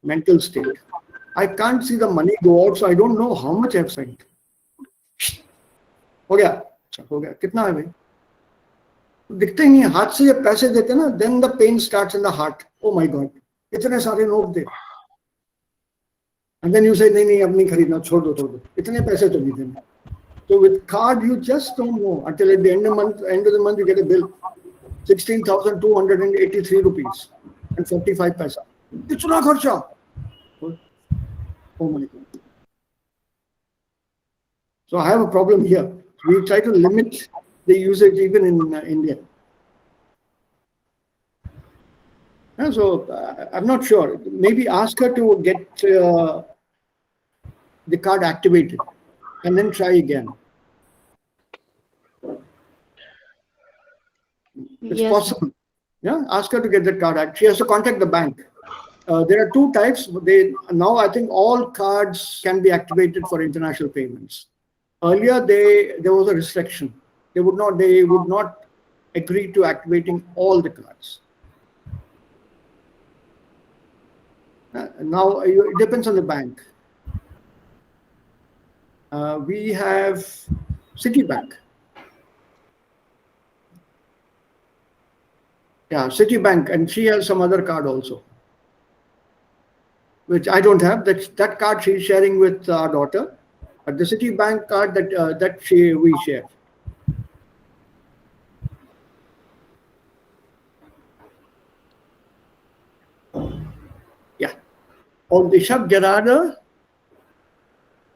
mental state. I can't see the money go out, so I don't know how much I've sent. हो गया, अच्छा हो गया, कितना है भाई? दिखते ही नहीं, हाथ से जब पैसे देते ना, then the pain starts in the heart. Oh my God, इतने सारे note they. And then you say नहीं नहीं अब नहीं खरीदना, छोड़ दो, इतने पैसे तो नहीं देने. So with card you just don't know until at the end of the month you get a bill, 16,283 rupees and 45 paisa. इतना खर्चा. Oh my God. So I have a problem here. We try to limit the usage even in India. So I'm not sure. Maybe ask her to get the card activated and then try again. It's possible. Yeah, ask her to get that card activated. She has to contact the bank. There are two types. Now I think all cards can be activated for international payments. Earlier, there was a restriction. They would not agree to activating all the cards. Now it depends on the bank. We have Citibank. Yeah, Citibank, and she has some other card also, which I don't have. That card she's sharing with our daughter, but the Citibank card that we share. Ja. Und ich habe gerade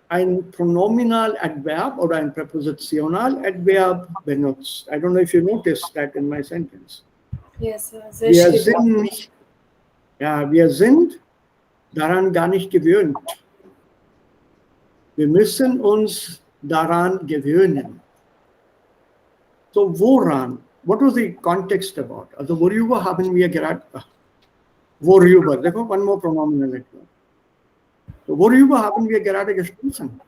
ein Pronominaladverb oder ein Präpositionaladverb benutzt. I don't know if you noticed that in my sentence. Yes, wir sind daran gar nicht gewöhnt. Wir müssen uns daran gewöhnen. So woran? What was the context about? Also worüber haben wir gerade? Worüber? देखो, one more pronominal adverb. So worüber haben wir gerade gesprochen?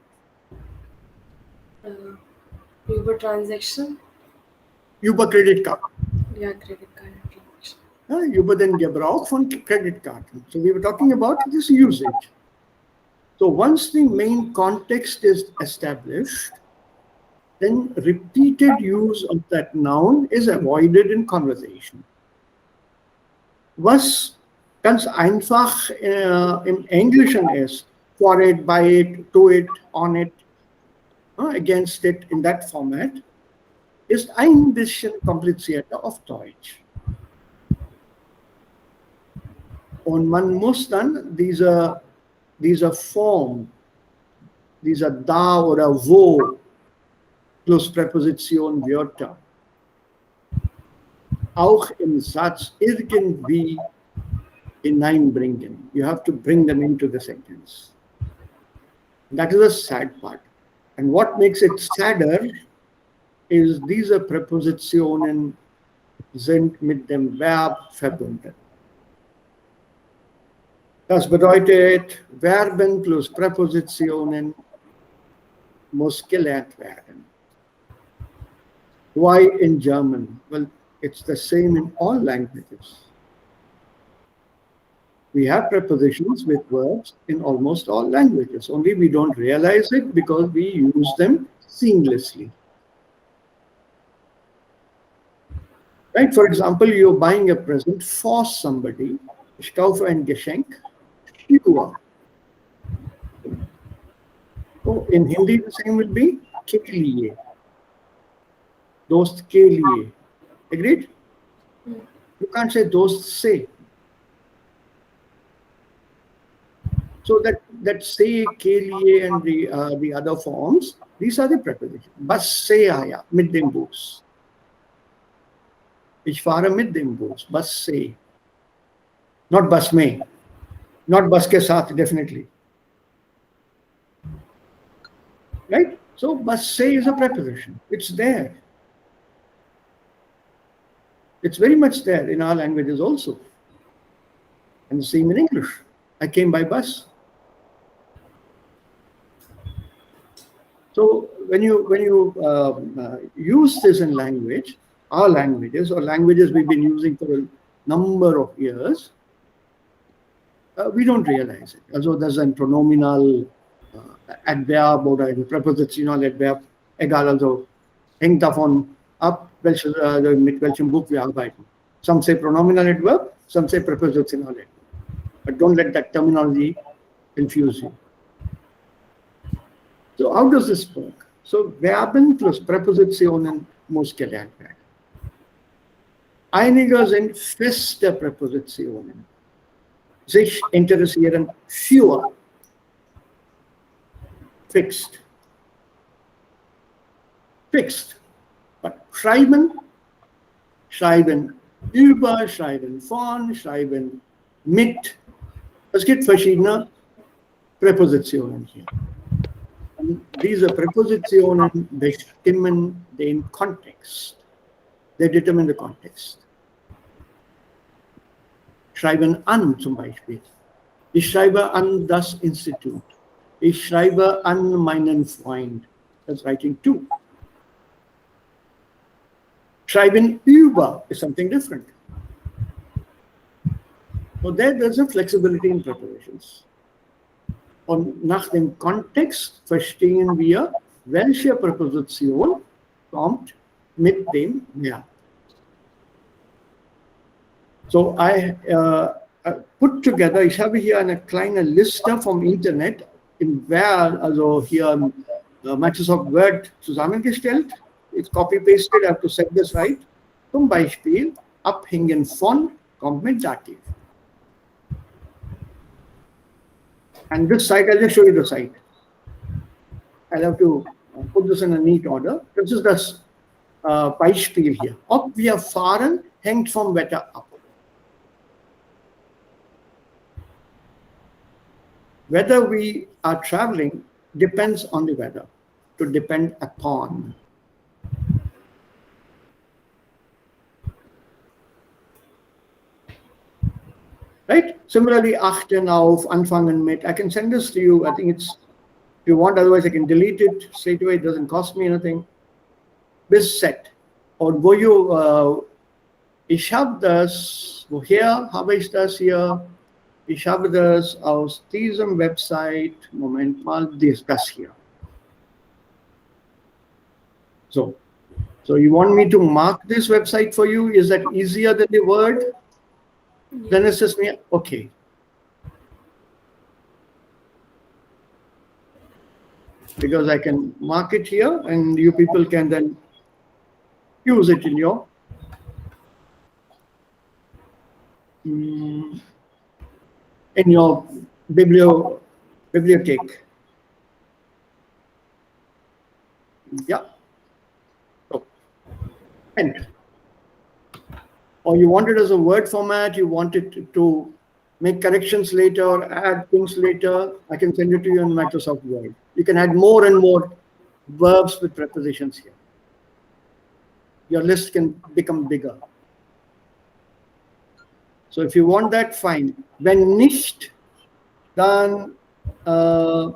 Über Transaction. Über Credit Card. Ja, Credit Card Transaction. Über den Gebrauch von Credit Karten. So we were talking about this usage. So once the main context is established, then repeated use of that noun is avoided in conversation. Was ganz einfach im Englischen ist, for it, by it, to it, on it, against it, in that format, ist ein bisschen komplizierter auf Deutsch. Und man muss dann diese Form, dieser da oder wo plus Präposition Wörter auch im Satz irgendwie hineinbringen. You have to bring them into the sentence. That is the sad part. And what makes it sadder is diese Präpositionen sind mit dem Verb verbunden. Das bedeutet, Verben plus Präpositionen muss gelernt werden. Why in German? Well, it's the same in all languages. We have prepositions with verbs in almost all languages, only we don't realize it because we use them seamlessly. Right? For example, you're buying a present for somebody. Ich kaufe ein Geschenk. So in Hindi, the same will be ke liye. Dost ke liye. Agreed? You can't say dost se. So that se, ke liye, and the other forms, these are the prepositions. Bus se aaya, mit dem Bus. Ich fahre mit dem Bus. Bus se. Not bus mein. Not bus ke saath, definitely. Right? So bus se is a preposition. It's there. It's very much there in our languages also. And the same in English. I came by bus. So when you use this in language, our languages or languages we've been using for a number of years, we don't realize it. Also, there's a pronominal adverb oder ein Präpositionaladverb, egal, also hängt davon ab, mit welchem Buch wir arbeiten. Some say pronominal adverb, some say prepositional adverb. But don't let that terminology confuse you. So how does this work? So Verben plus Präpositionen muss gelernt werden. Einige sind feste Präpositionen. Sich interessieren für. Fixed. Fixed. But schreiben, schreiben über, schreiben von, schreiben mit. Es gibt verschiedene Präpositionen hier. Und diese Präpositionen bestimmen den Kontext. They determine the context. Schreiben an zum Beispiel. Ich schreibe an das Institut. Ich schreibe an meinen Freund. That's writing to. Schreiben über is something different. So there's a flexibility in prepositions. Und nach dem Kontext verstehen wir, welche Präposition kommt mit dem Verb. So I put together, ich habe hier eine kleine Liste vom Internet im Verb, also hier Microsoft Word zusammengestellt. It's copy-pasted, I have to set this right. Zum Beispiel, abhängen von kommt mit Dativ. And this site, I'll just show you the site. I'll have to put this in a neat order. This is das Beispiel hier. Ob wir fahren, hängt vom Wetter ab. Whether we are traveling depends on the weather. To depend upon. Right? Similarly, achten auf, anfangen mit. I can send this to you. I think it's, if you want, otherwise I can delete it straight away. It doesn't cost me anything. Bis set. Und wo ich habe das, woher habe ich das hier? Ich habe das aus diesem Website, Moment mal, das hier. So you want me to mark this website for you? Is that easier than the Word? Then it's just me, okay. Because I can mark it here and you people can then use it in your bibliothèque. Yeah. So, and or you want it as a Word format, you want it to make corrections later or add things later, I can send it to you in Microsoft Word. You can add more and more verbs with prepositions here. Your list can become bigger. So if you want that, fine. Wenn nicht, then I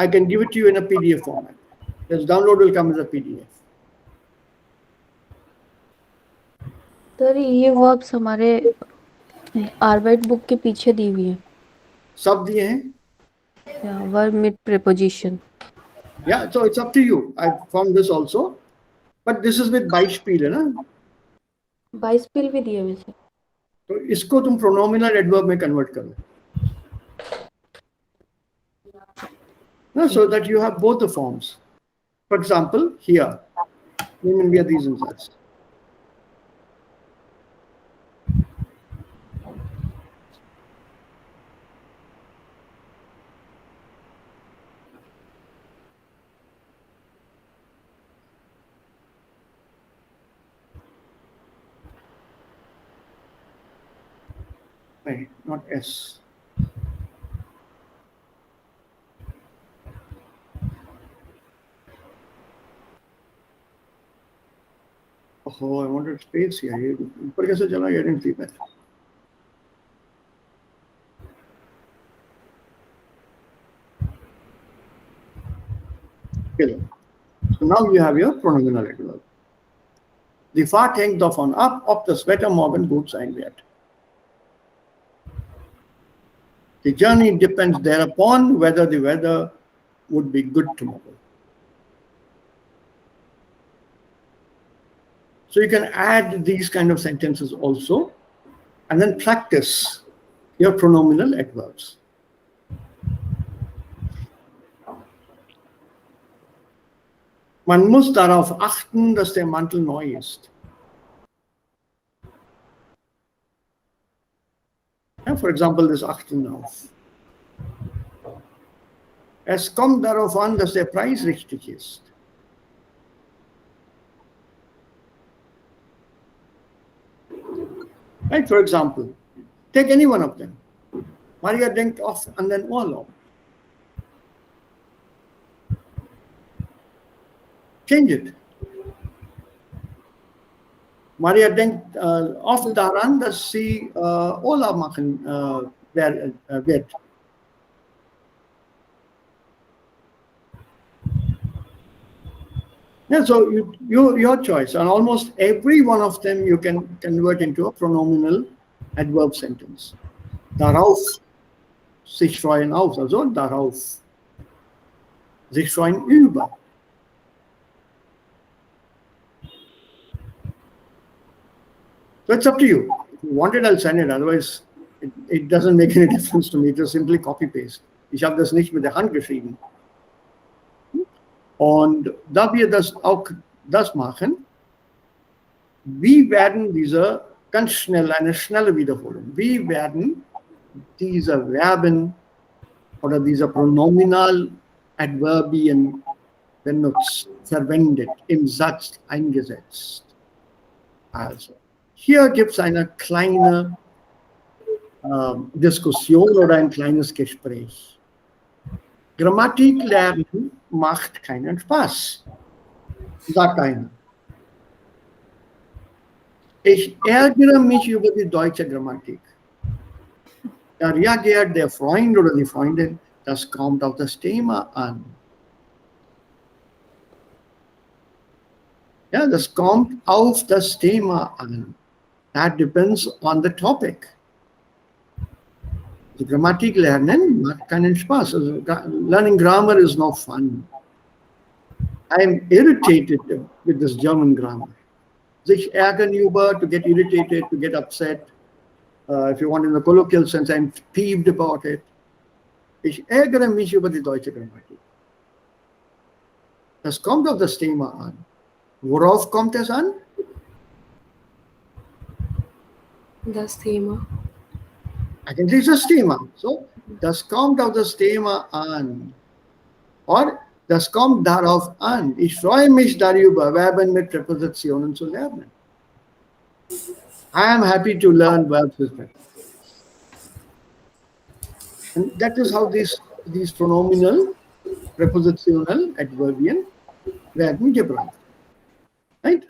can give it to you in a PDF format. This download will come as a PDF. Sir ये verbs हमारे आरवाइट book के पीछे दी हुई है. सब दिए हैं. Verb with preposition. Yeah, so it's up to you. I found this also, but this is with Beispiel, है ना? Beispiel भी दिए हुए सर. तो इसको तुम pronominal adverb में convert करो. No, so that you have both the forms. For example, here, nehmen wir diesen Satz. Not S. Oh, I wanted space here. ऊपर कैसे चला? I didn't see that. Okay. So now you have your pronominal adverb. Die Fahrt hängt davon ab, ob das Wetter morgen gut sein wird. The journey depends thereupon whether the weather would be good tomorrow. So you can add these kind of sentences also, and then practice your pronominal adverbs. Man muss darauf achten, dass der Mantel neu ist. Ja, for example, das Achten auf. Es kommt darauf an, dass der Preis richtig ist. Right, for example, take any one of them. Maria denkt oft an den Urlaub. Change it. Maria denkt oft daran, dass sie Urlaub machen wird. Yeah, so your choice, and almost every one of them you can convert into a pronominal adverb sentence. Darauf sich freuen auf, also darauf. Sich freuen über. So it's up to you. If you want it, I'll send it. Otherwise, it doesn't make any difference to me. Just simply copy-paste. Ich habe das nicht mit der Hand geschrieben. Und da wir das machen, wie werden diese, ganz schnell, eine schnelle Wiederholung, wie werden diese Verben oder diese Pronominal-Adverbien benutzt, verwendet, im Satz eingesetzt? Also, hier gibt es eine kleine Diskussion oder ein kleines Gespräch. Grammatik lernen macht keinen Spaß, sagt einer. Ich ärgere mich über die deutsche Grammatik. Da reagiert der Freund oder die Freundin, das kommt auf das Thema an. Ja, das kommt auf das Thema an. That depends on the topic. Die Grammatik lernen macht keinen Spaß. Also, learning grammar is no fun. I am irritated with this German grammar. Sich ärgern über, to get irritated, to get upset. If you want in the colloquial sense, I'm peeved about it. Ich ärgere mich über die deutsche Grammatik. Das kommt auf das Thema an. Worauf kommt es an? Das Thema. Eigentlich ist das Thema. So, das kommt auf das Thema an. Oder das kommt darauf an. Ich freue mich darüber, Verben mit Präpositionen zu lernen. I am happy to learn verbs with prepositions. And that is how these pronominal, prepositional, adverbial werden gebraucht. Right?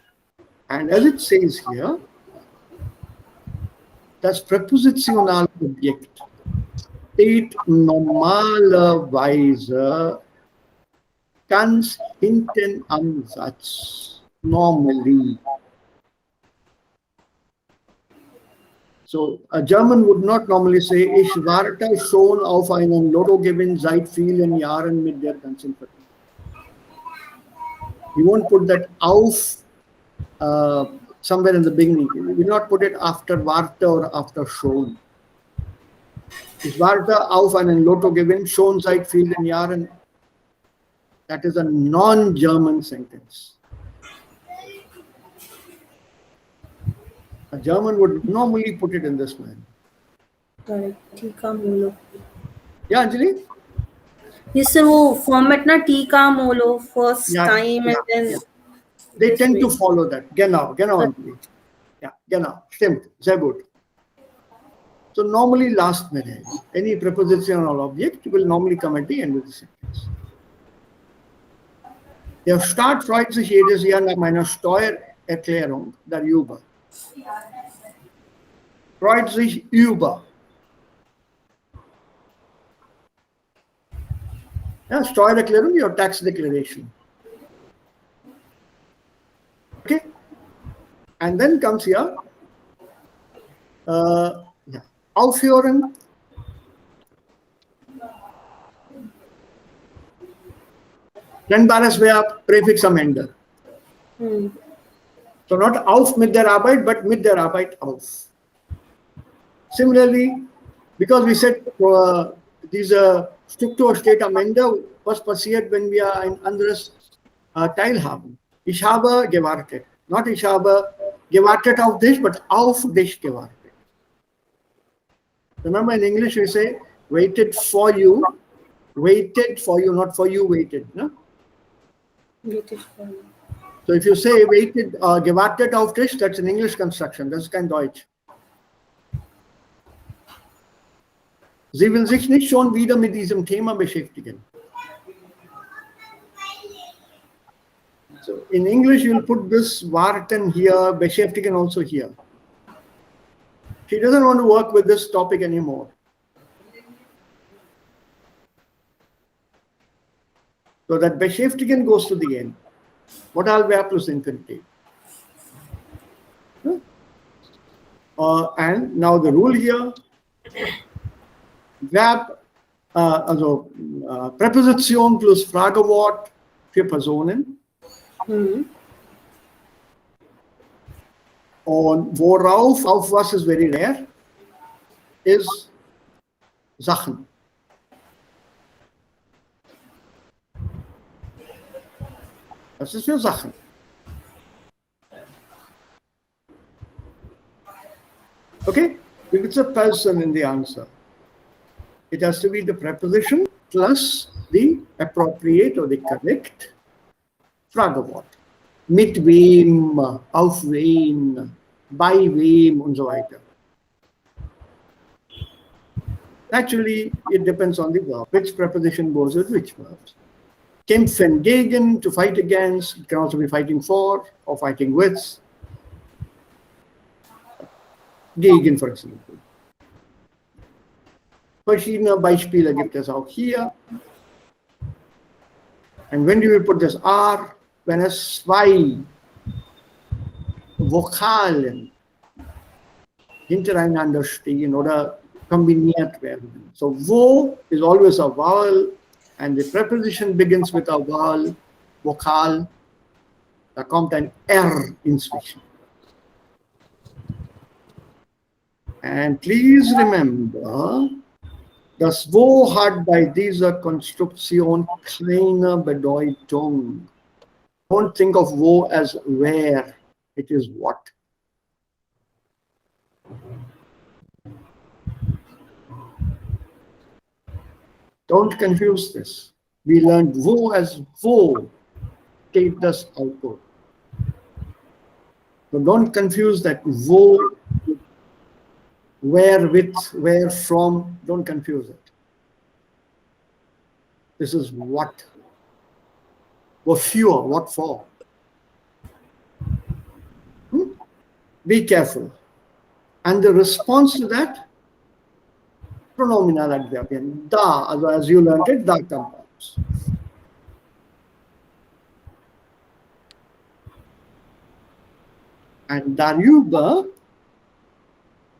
And as it says here, das Präpositionalobjekt steht normalerweise ganz hinten am Satz. Normally. So a German would not normally say, ich warte schon auf einen Lottogewinn seit vielen Jahren mit der ganzen Familie. You won't put that auf somewhere in the beginning. You will not put it after warte or after schon. Ich warte auf einen Lottogewinn schon seit vielen Jahren. That is a non-German sentence. A German would normally put it in this manner. Correct. टीका मोलो. Yeah, Anjali? Yes, sir. वो format ना टीका मोलो first Yeah, time and then. yeah. They tend to follow that. Genau, Anjali. Yeah, genau. Stimmt. Sehr gut. So normally last minute, any prepositional object will normally come at the end of the sentence. Der Staat freut sich jedes Jahr nach meiner Steuererklärung darüber. Freut sich über. Yeah, Steuererklärung, your tax declaration. Okay? And then comes here, aufhören, Trennbares Verb, Präfix am Ende. So not auf mit der Arbeit, but mit der Arbeit auf. Similarly, because we said diese Struktur steht am Ende, was passiert, wenn wir ein anderes Teil haben? Ich habe gewartet. Not ich habe gewartet auf dich, but auf dich gewartet. Remember in English we say waited for you, not for you waited. No? Waited for you. So if you say waited, gewartet auf dich, that's an English construction, das ist kein Deutsch. Sie will sich nicht schon wieder mit diesem Thema beschäftigen. So in English, you'll put this warten here, beschäftigen also here. She doesn't want to work with this topic anymore. So that beschäftigen goes to the end. Modalverb plus infinitive. And now the rule here, Verb, also Präposition plus Fragewort für Personen. Und worauf, auf was ist very rare, ist Sachen. Das ist für Sachen. Okay? If it's a person in the answer, it has to be the preposition plus the appropriate or the correct Fragewort. Mit wem, auf wen, bei wem und so weiter. Actually, it depends on the verb. Which preposition goes with which verbs. Kämpfen gegen, to fight against. It can also be fighting for or fighting with. Gegen, for example. Verschiedene Beispiele gibt es auch hier. And when do we put this R? Wenn es zwei Vokalen hintereinander stehen oder kombiniert werden. So wo is always a vowel and the preposition begins with a vowel, Vokal. Da kommt ein R inzwischen. And please remember, das Wo hat bei dieser Konstruktion keine Bedeutung. Don't think of Wo as where, it is what. Don't confuse this. We learned Wo as Wo, take this output. So don't confuse that Wo, where with, where from, don't confuse it. This is what. Wofür, what for. Be careful. And the response to that, pronominal adverbial, da, as you learned it, da compounds. And darüber,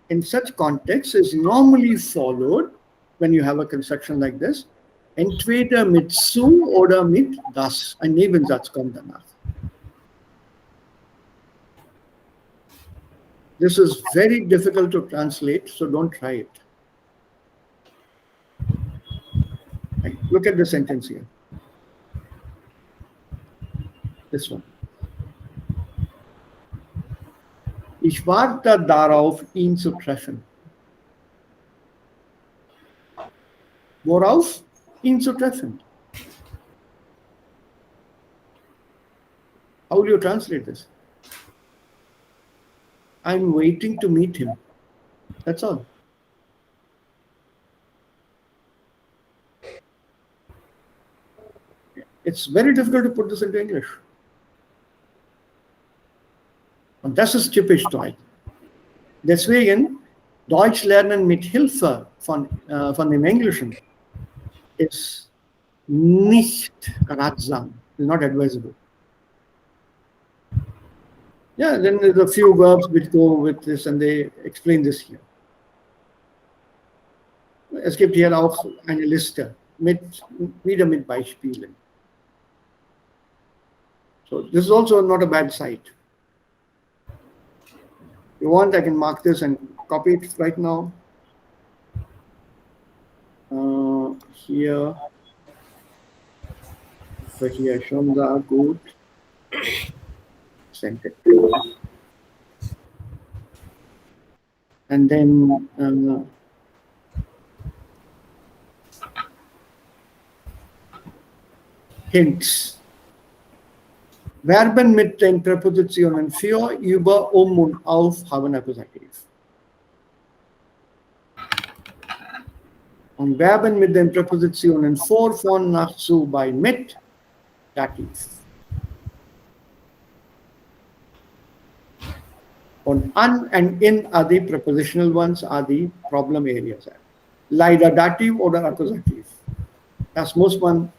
in such context, is normally followed, when you have a construction like this, entweder mit zu oder mit das. Ein Nebensatz kommt danach. This is very difficult to translate, so don't try it. Look at the sentence here. This one. Ich warte darauf, ihn zu treffen. Worauf? Ihn zu treffen. How do you translate this? I'm waiting to meet him. That's all. It's very difficult to put this into English. Und das ist typisch deutsch. Deswegen, Deutsch lernen mit Hilfe von dem Englischen ist nicht ratsam, is not advisable. Yeah, then there's a few verbs which go with this and they explain this here. Es gibt hier auch eine Liste, wieder mit Beispielen. So this is also not a bad site. If you want, I can mark this and copy it right now. Here. So here, Shamda, good. Send it. And then hints. Verben mit den Präpositionen für, über, und auf haben Akkusativ. Und Verben mit den Präpositionen vor, von, nach, zu, bei, mit, Dativ. Und an and in are the prepositional ones, are the problem areas. Leider Dativ oder Akkusativ. Das muss man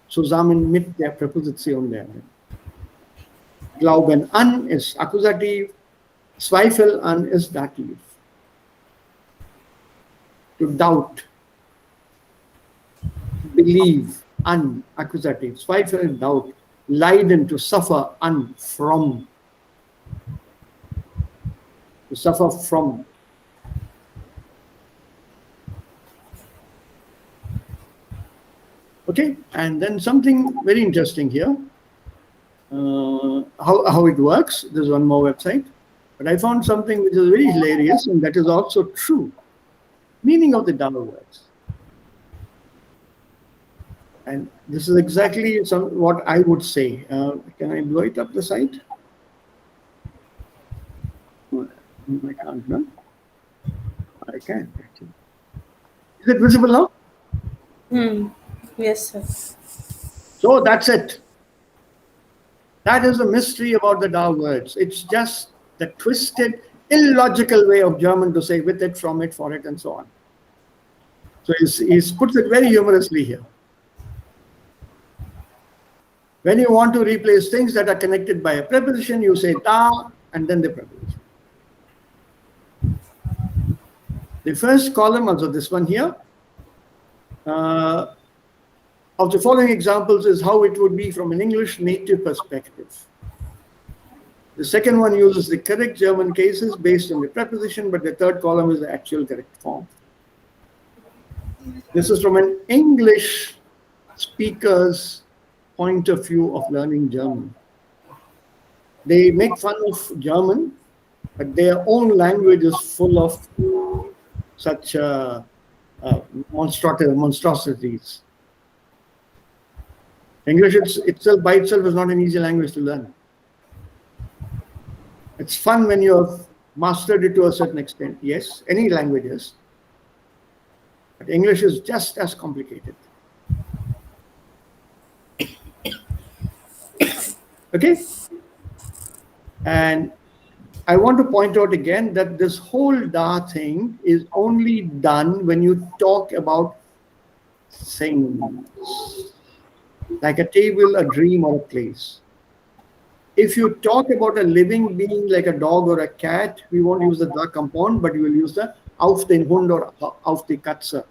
zusammen mit der Präposition lernen. Glauben an ist Akkusativ, Zweifel an ist Dativ. To doubt, believe, an, Akkusativ, Zweifel, doubt, leiden, to suffer, an, from, to suffer from. Okay, and then something very interesting here. How it works. There's one more website, but I found something which is very hilarious, and that is also true. Meaning of the double words. And this is exactly what I would say. Can I blow it up the site? I can't, no? I can't actually. Is it visible now? Yes, sir. So that's it. That is the mystery about the Tao words. It's just the twisted, illogical way of German to say with it, from it, for it, and so on. So he puts it very humorously here. When you want to replace things that are connected by a preposition, you say da and then the preposition. The first column, also this one here, of the following examples is how it would be from an English native perspective. The second one uses the correct German cases based on the preposition, but the third column is the actual correct form. This is from an English speaker's point of view of learning German. They make fun of German, but their own language is full of such monstrosities. English itself by itself is not an easy language to learn. It's fun when you have mastered it to a certain extent. Yes, any language is. But English is just as complicated. Okay? And I want to point out again that this whole da thing is only done when you talk about things. Like a table, a dream, or a place. If you talk about a living being like a dog or a cat, we won't use the da compound, but we will use the auf den Hund or auf die Katze.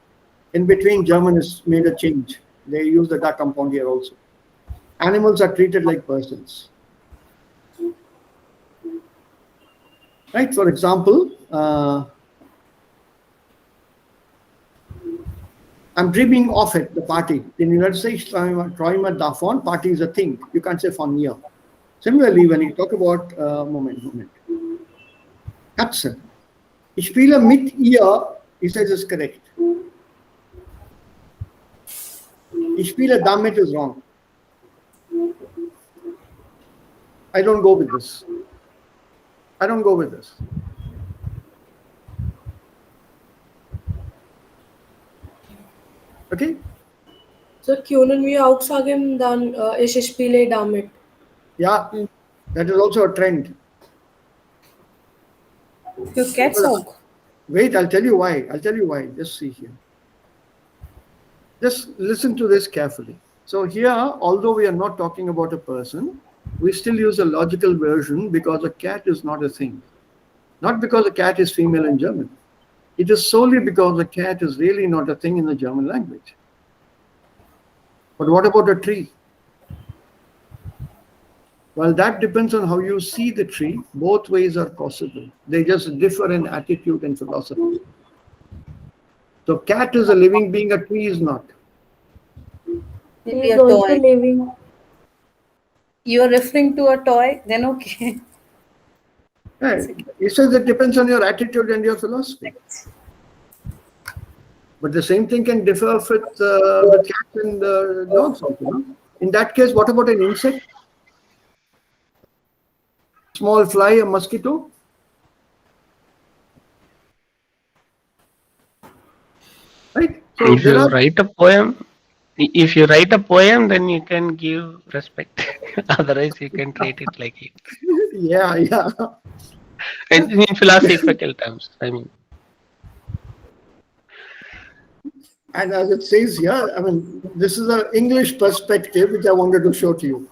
In between, German has made a change. They use the da compound here also. Animals are treated like persons. Right? For example, I'm dreaming of it, the party. In the United States, träume davon, party is a thing. You can't say von mir. Similarly, when you talk about, Moment. Katze. Ich spiele mit ihr, he says is correct. Ich spiele damit is wrong. I don't go with this. I don't go with this. Okay? So können wir auch sagen, dann ich spiele damit. Yeah, that is also a trend. Für Cats auch. Wait, I'll tell you why. Just see here. Just listen to this carefully. So here, although we are not talking about a person, we still use a logical version because a cat is not a thing. Not because a cat is female in German. It is solely because a cat is really not a thing in the German language. But what about a tree? Well, that depends on how you see the tree. Both ways are possible. They just differ in attitude and philosophy. So cat is a living being, a tree is not. He Maybe is a also toy. living. You're referring to a toy, then okay. Yeah, it says it depends on your attitude and your philosophy. But the same thing can differ with cats and dogs also. No? In that case, what about an insect? Small fly, a mosquito? Right? So If there you are, write a poem, if you write a poem, then you can give respect. Otherwise, you can treat it like it. yeah. And in philosophical terms, I mean. And as it says here, I mean, this is an English perspective which I wanted to show to you.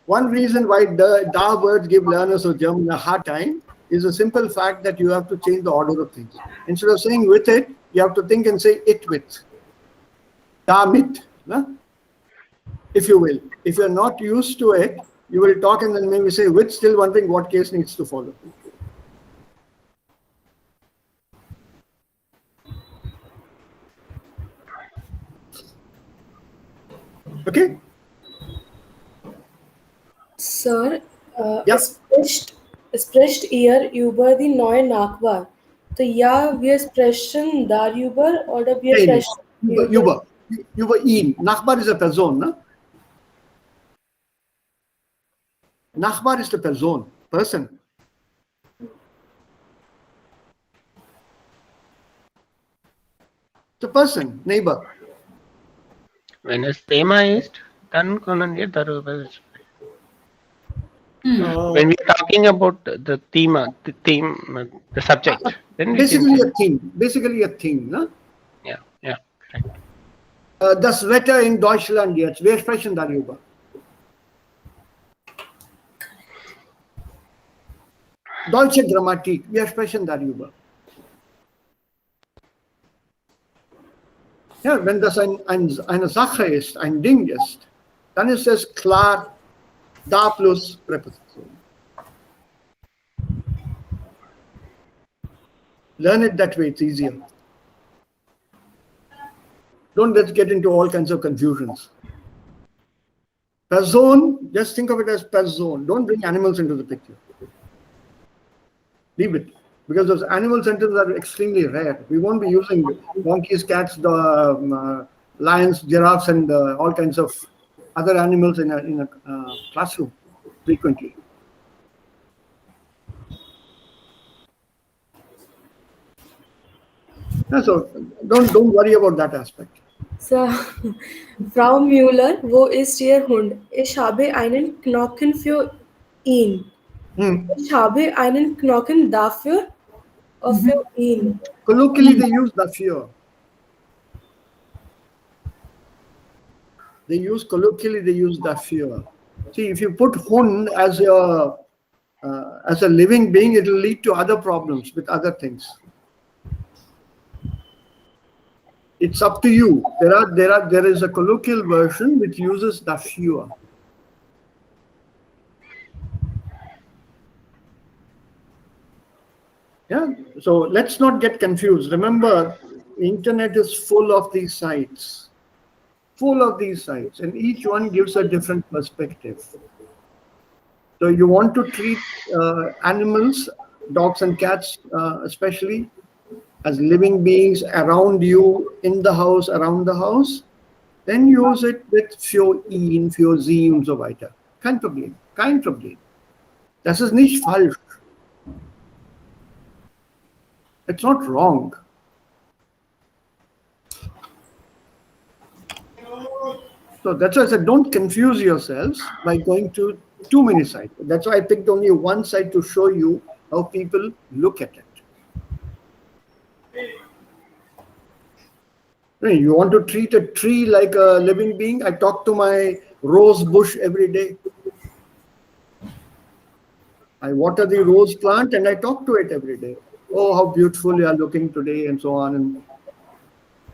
One reason why the da words give learners of German a hard time is the simple fact that you have to change the order of things. Instead of saying with it, you have to think and say it with. Da mit, no? If you will. If you're not used to it, you will talk and then maybe say with, still wondering what case needs to follow. Okay? Sir, Yeah. es spricht ihr über die neue Nachbar? So ja, wir sprechen darüber oder wir Nee. sprechen über. Über ihn. Nachbar is a person, no? Nachbar is the person. The person, neighbor. Wenn es Thema ist, dann können wir darüber sprechen. When we are talking about the theme, the subject, then we Basically can. Basically a thing, no? Yeah, correct. Das Wetter in Deutschland jetzt, wir sprechen darüber. Deutsche Grammatik, wir sprechen darüber. Ja, wenn das eine Sache ist, ein Ding ist, dann ist es klar da plus Präposition. Learn it that way, it's easier. Don't let's get into all kinds of confusions. Person, just think of it as person. Don't bring animals into the picture. Leave it. Because those animal sentences are extremely rare. We won't be using monkeys, cats, lions, giraffes, and all kinds of other animals in a classroom frequently. Yeah, so don't worry about that aspect. Sir, Frau Müller, wo ist Ihr Hund? Ich habe einen Knochen für ihn. Ich habe einen Knochen dafür, für ihn. Colloquially, they use dafür. They use dafür. See, if you put Hund as a living being, it will lead to other problems with other things. It's up to you. There is a colloquial version which uses dafür. Yeah. So let's not get confused. Remember, the internet is full of these sites. And each one gives a different perspective. So you want to treat animals, dogs and cats especially, as living beings around you, in the house, around the house, then use it with für ihn, für sie und so weiter. Kein Problem. Das ist nicht falsch. It's not wrong. So that's why I said don't confuse yourselves by going to too many sites. That's why I picked only one site to show you how people look at it. You want to treat a tree like a living being? I talk to my rose bush every day. I water the rose plant and I talk to it every day. Oh, how beautiful you are looking today, and so on. And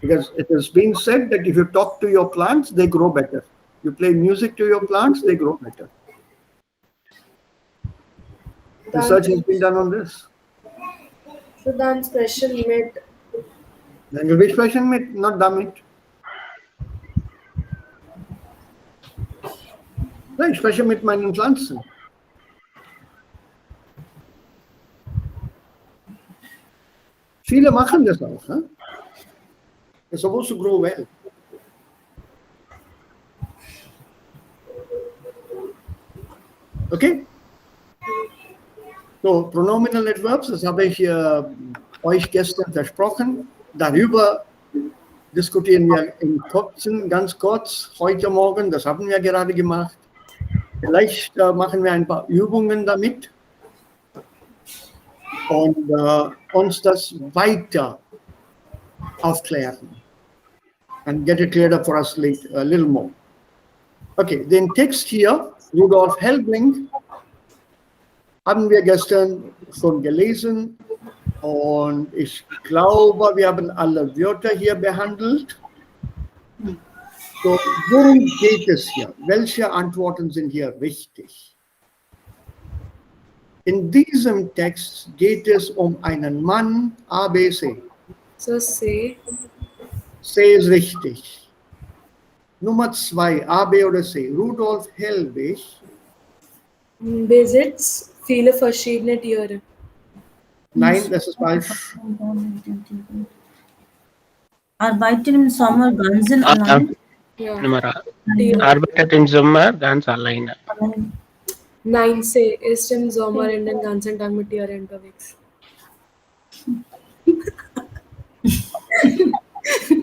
because it has been said that if you talk to your plants, they grow better. You play music to your plants, they grow better. research has been done on this. So dann special mit Dann will ich sprechen mit, not damit. Nein, ich spreche mit meinen Pflanzen. Viele machen das auch. Ne? They're supposed to grow well. Okay? So, pronominal adverbs, das habe ich euch gestern versprochen. Darüber diskutieren wir in kurzen, ganz kurz heute Morgen. Das haben wir gerade gemacht. Vielleicht machen wir ein paar Übungen damit und uns das weiter aufklären. And get it cleared up for us a little more. Okay, den Text hier, Rudolf Helbling, haben wir gestern schon gelesen und ich glaube, wir haben alle Wörter hier behandelt. So, worum geht es hier? Welche Antworten sind hier richtig? In diesem Text geht es um einen Mann, A, B, C. so C. C ist richtig. Nummer 2, A, B oder C. Rudolf Helbig. Besitzt viele verschiedene Tiere. Nein, das ist falsch. Arbeitet im Sommer ganz allein. Ja. Nummer A. Tiere. Arbeitet im Sommer ganz alleine. Nein, C ist im Sommer in den ganzen Tag mit Tieren unterwegs.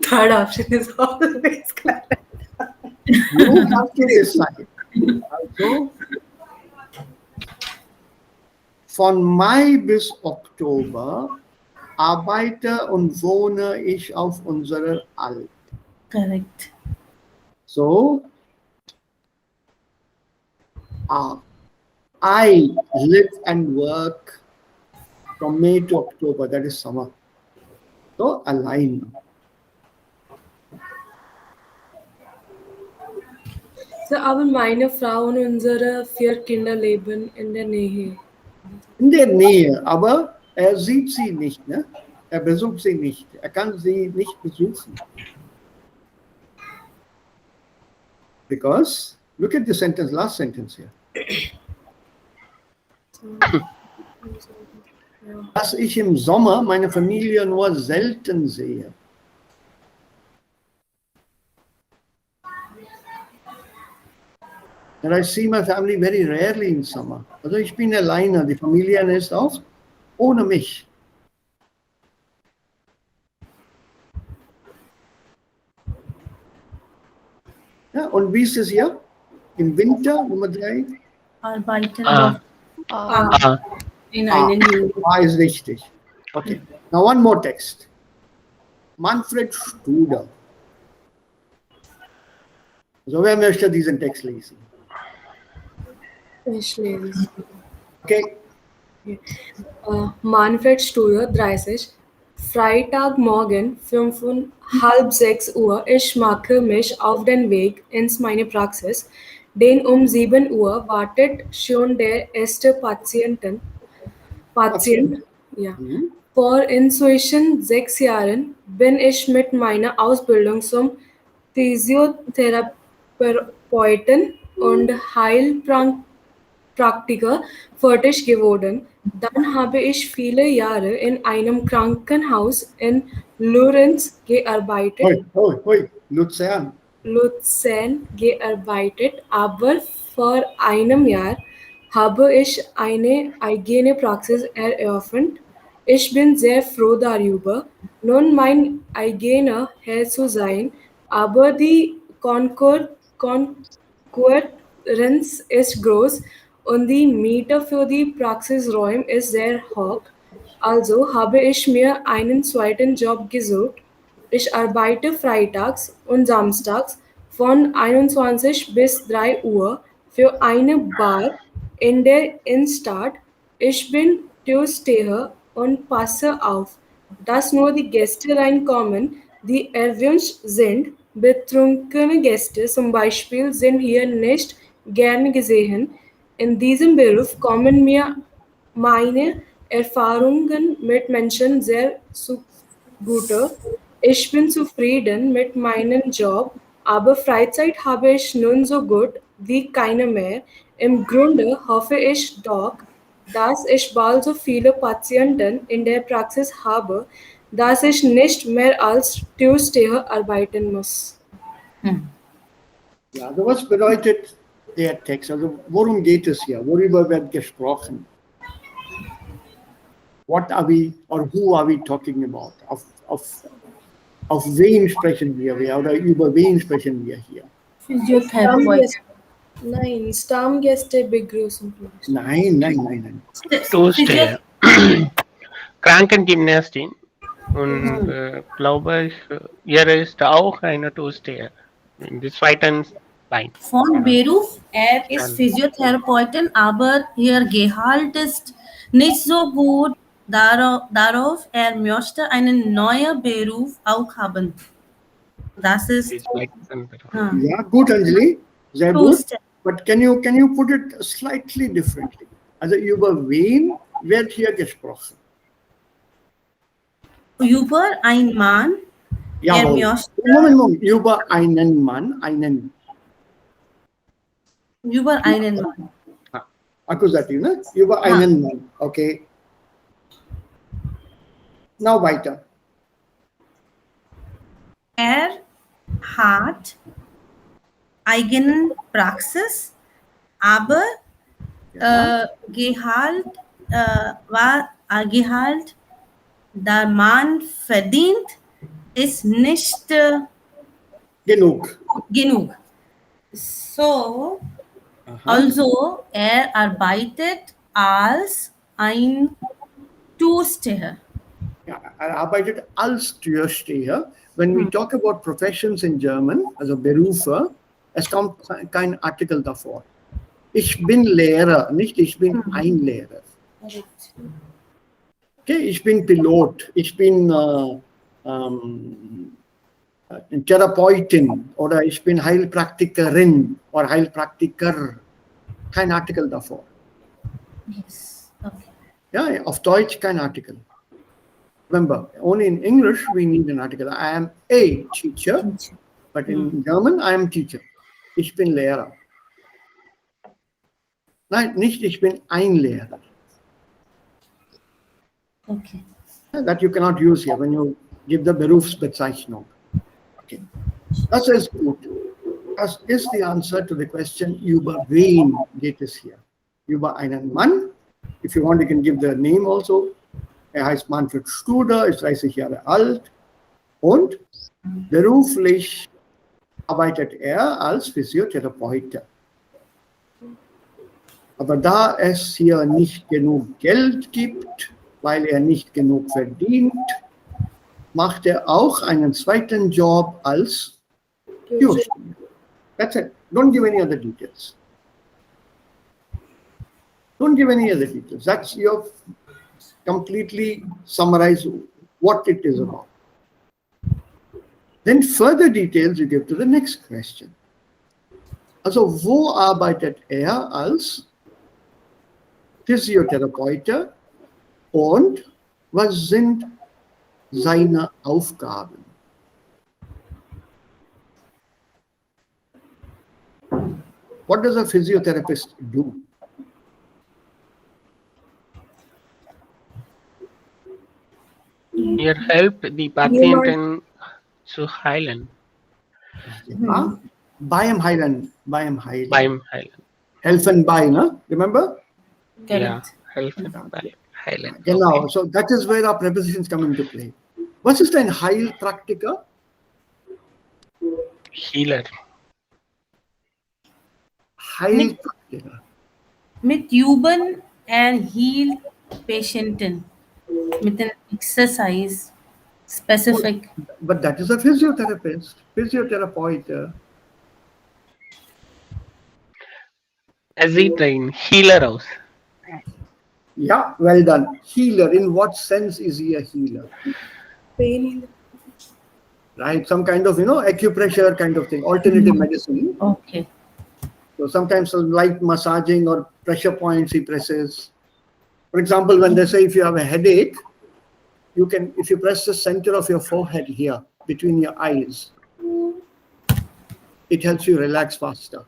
Third option is always correct. You have to decide. Also, von Mai bis Oktober arbeite und wohne ich auf unserer Alp. Correct. So, I live and work from May to October, that is summer. So, allein. So, aber meine Frau und unsere 4 Kinder leben in der Nähe. In der Nähe, aber er sieht sie nicht, ne? Er besucht sie nicht. Er kann sie nicht besuchen. Because, look at the sentence, last sentence here. Dass ich im Sommer meine Familie nur selten sehe. And I see my family very rarely in summer. Also ich bin alleine, die Familie ist auch ohne mich. Ja, und wie ist es hier? Im Winter, Nummer 3? Arbeiten A. in einem A ist richtig. Okay. Now one more text. Manfred Studer. So, wer möchte diesen Text lesen? Ich lese. Okay. Manfred Studer, 30. Freitagmorgen, 5:30 Uhr. Ich mache mich auf den Weg ins meine Praxis, denn um 7 Uhr wartet schon der erste Patient. Ja. Vor inzwischen 6 Jahren bin ich mit meiner Ausbildung zum Physiotherapeuten und Heilpraktiker fertig geworden. Dann habe ich viele Jahre in einem Krankenhaus in Lorenz gearbeitet. Luzern. Luzern gearbeitet, aber vor einem Jahr habe ich eine eigene Praxis eröffnet. Ich bin sehr froh darüber, nun mein eigener Herr zu sein, aber die Konkurrenz ist groß und die Miete für die Praxisräume ist sehr hoch. Also habe ich mir einen zweiten Job gesucht. Ich arbeite freitags und samstags von 21 bis 3 Uhr für eine Bar in der Innenstadt. Ich bin Türsteher und passe auf, dass nur die Gäste reinkommen, die erwünscht sind. Betrunkene Gäste zum Beispiel sind hier nicht gern gesehen. In diesem Beruf kommen mir meine Erfahrungen mit Menschen sehr gute. Ich bin zufrieden mit meinem Job, aber Freizeit habe ich nun so gut wie keine mehr. Im Grunde hoffe ich doch, dass ich bald so viele Patienten in der Praxis habe, dass ich nicht mehr als Türsteher arbeiten muss. Ja, also was bedeutet der Text? Also worum geht es hier? Worüber wird gesprochen? What are we or who are we talking about? Auf wen sprechen wir oder über wen sprechen wir hier? Physiotherapist. Nein, Stammgäste begrüßen. Nein. Toaster. Krankengymnastin. Und glaube ich, er ist auch eine Toaster. In der zweiten Line. Von Beruf, ist Physiotherapeutin, aber ihr Gehalt ist nicht so gut. Darauf, möchte einen neuen Beruf auch haben. Das ist Ja, gut, Anjali. Sehr gut. Toaster. But can you put it slightly differently? Also über wen wird hier gesprochen? Über ein Mann, Jawohl. möchte Moment. Über einen Mann, über einen Mann. Akkusativ, ne? Über einen Mann, okay. Now weiter. Hat eigenen Praxis, aber Gehalt Gehalt, der Mann verdient, ist nicht Genug. genug. So, also arbeitet als ein Türsteher. Ja, arbeitet als Türsteher. When we talk about professions in German, also Berufe, es kommt kein Artikel davor. Ich bin Lehrer, nicht ich bin ein Lehrer. Okay, ich bin Pilot, ich bin Therapeutin oder ich bin Heilpraktikerin oder Heilpraktiker. Kein Artikel davor. Yes. Okay. Ja, auf Deutsch kein Artikel. Remember, only in English we need an article. I am a teacher, but in German I am teacher. Ich bin Lehrer. Nein, nicht ich bin ein Lehrer. Okay. That you cannot use here when you give the Berufsbezeichnung. Okay. Das ist gut. Das ist die answer to the question, über wen geht es hier? Über einen Mann. If you want, you can give the name also. Heißt Manfred Studer, ist 30 Jahre alt und beruflich arbeitet er als Physiotherapeut. Aber da es hier nicht genug Geld gibt, weil er nicht genug verdient, macht er auch einen zweiten Job als Türsteher. That's it. Don't give any other details. Don't give any other details. That's your completely summarize what it is about. Then further details you give to the next question. Also, wo arbeitet er als Physiotherapeut und was sind seine Aufgaben? What does a physiotherapist do? Er helpt die Patienten zu heilen. Ja, beim Heilen. Beim Heilen. Helfen bei, ne? Remember? Ja, helfen beim Heilen. Genau, Okay. so that is where our prepositions come into play. Was ist ein Heilpraktiker? Healer. Heilpraktiker. Mit Üben heal Patienten mit an exercise specific. But that is a physiotherapist, physiotherapeut. Er sieht ein Healer aus. Yeah, well done. Healer, in what sense is he a healer? Pain. Right, some kind of, acupressure kind of thing, alternative medicine. Okay. So sometimes some light massaging or pressure points he presses. For example, when they say if you have a headache, you can, if you press the center of your forehead here between your eyes, it helps you relax faster.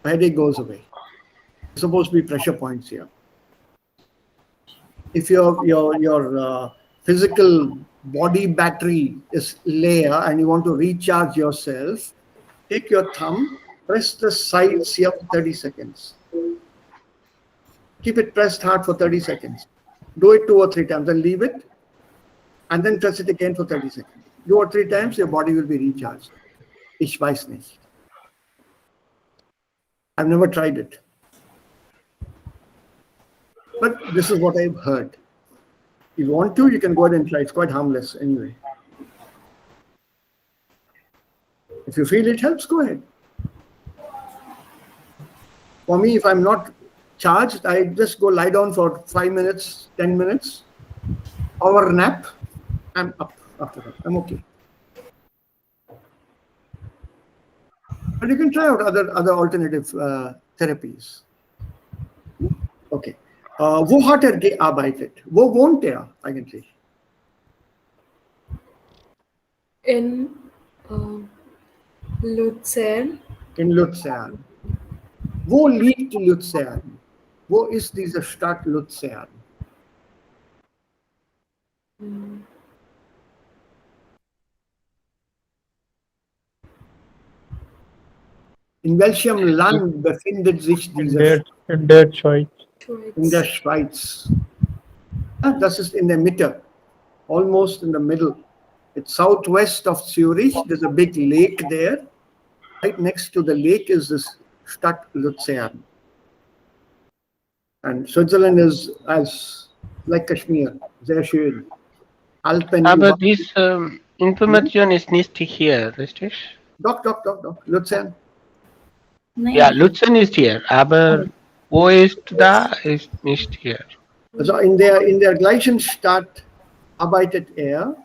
The headache goes away. It's supposed to be pressure points here. If your physical body battery is layer and you want to recharge yourself, take your thumb, press the sides here for 30 seconds. Keep it pressed hard for 30 seconds. Do it 2 or 3 times and leave it, and then press it again for 30 seconds. 2 or 3 times, your body will be recharged. Ich weiß nicht. I've never tried it. But this is what I've heard. If you want to, you can go ahead and try. It's quite harmless anyway. If you feel it helps, go ahead. For me, if I'm not charged, I just go lie down for 5 minutes, 10 minutes, hour nap. I'm up after that. I'm okay. But you can try out other alternative therapies. Okay. Wo hat gearbeitet? Wo wohnt eigentlich? In Luzern. In Luzern. Wo liegt Luzern? Wo ist diese Stadt Luzern? In welchem Land befindet sich diese Stadt? In der Schweiz. In der Schweiz. Das ist in der Mitte, almost in the middle. It's southwest of Zurich. There's a big lake there. Right next to the lake is this Stadt Luzern. And Switzerland is as like Kashmir. Sehr schön. Alpen. Aber diese Information ist nicht hier, richtig? Doch. Luzern. Nein. Ja, Luzern ist hier, aber wo ist da, ist nicht hier. Also in der gleichen Stadt arbeitet er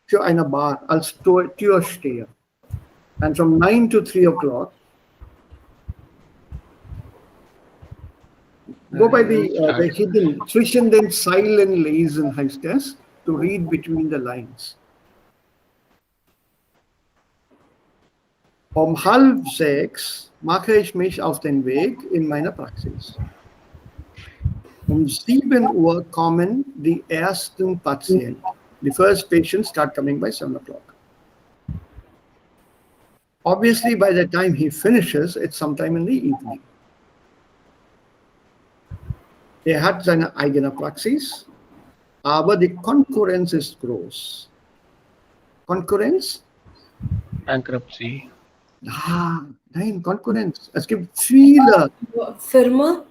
für eine Bar als Türsteher. And from 9 to 3 o'clock, go by the hidden, zwischen den Zeilen lesen heißt es, to read between the lines. Um 5:30 mache ich mich auf den Weg in meine Praxis. Um 7 Uhr kommen die ersten Patienten. The first patients start coming by 7 o'clock. Obviously, by the time he finishes, it's sometime in the evening. Er hat seine eigene Praxis, aber die Konkurrenz ist groß. Konkurrenz? Bankruptcy. Nein, Konkurrenz. Es gibt viele. Firma.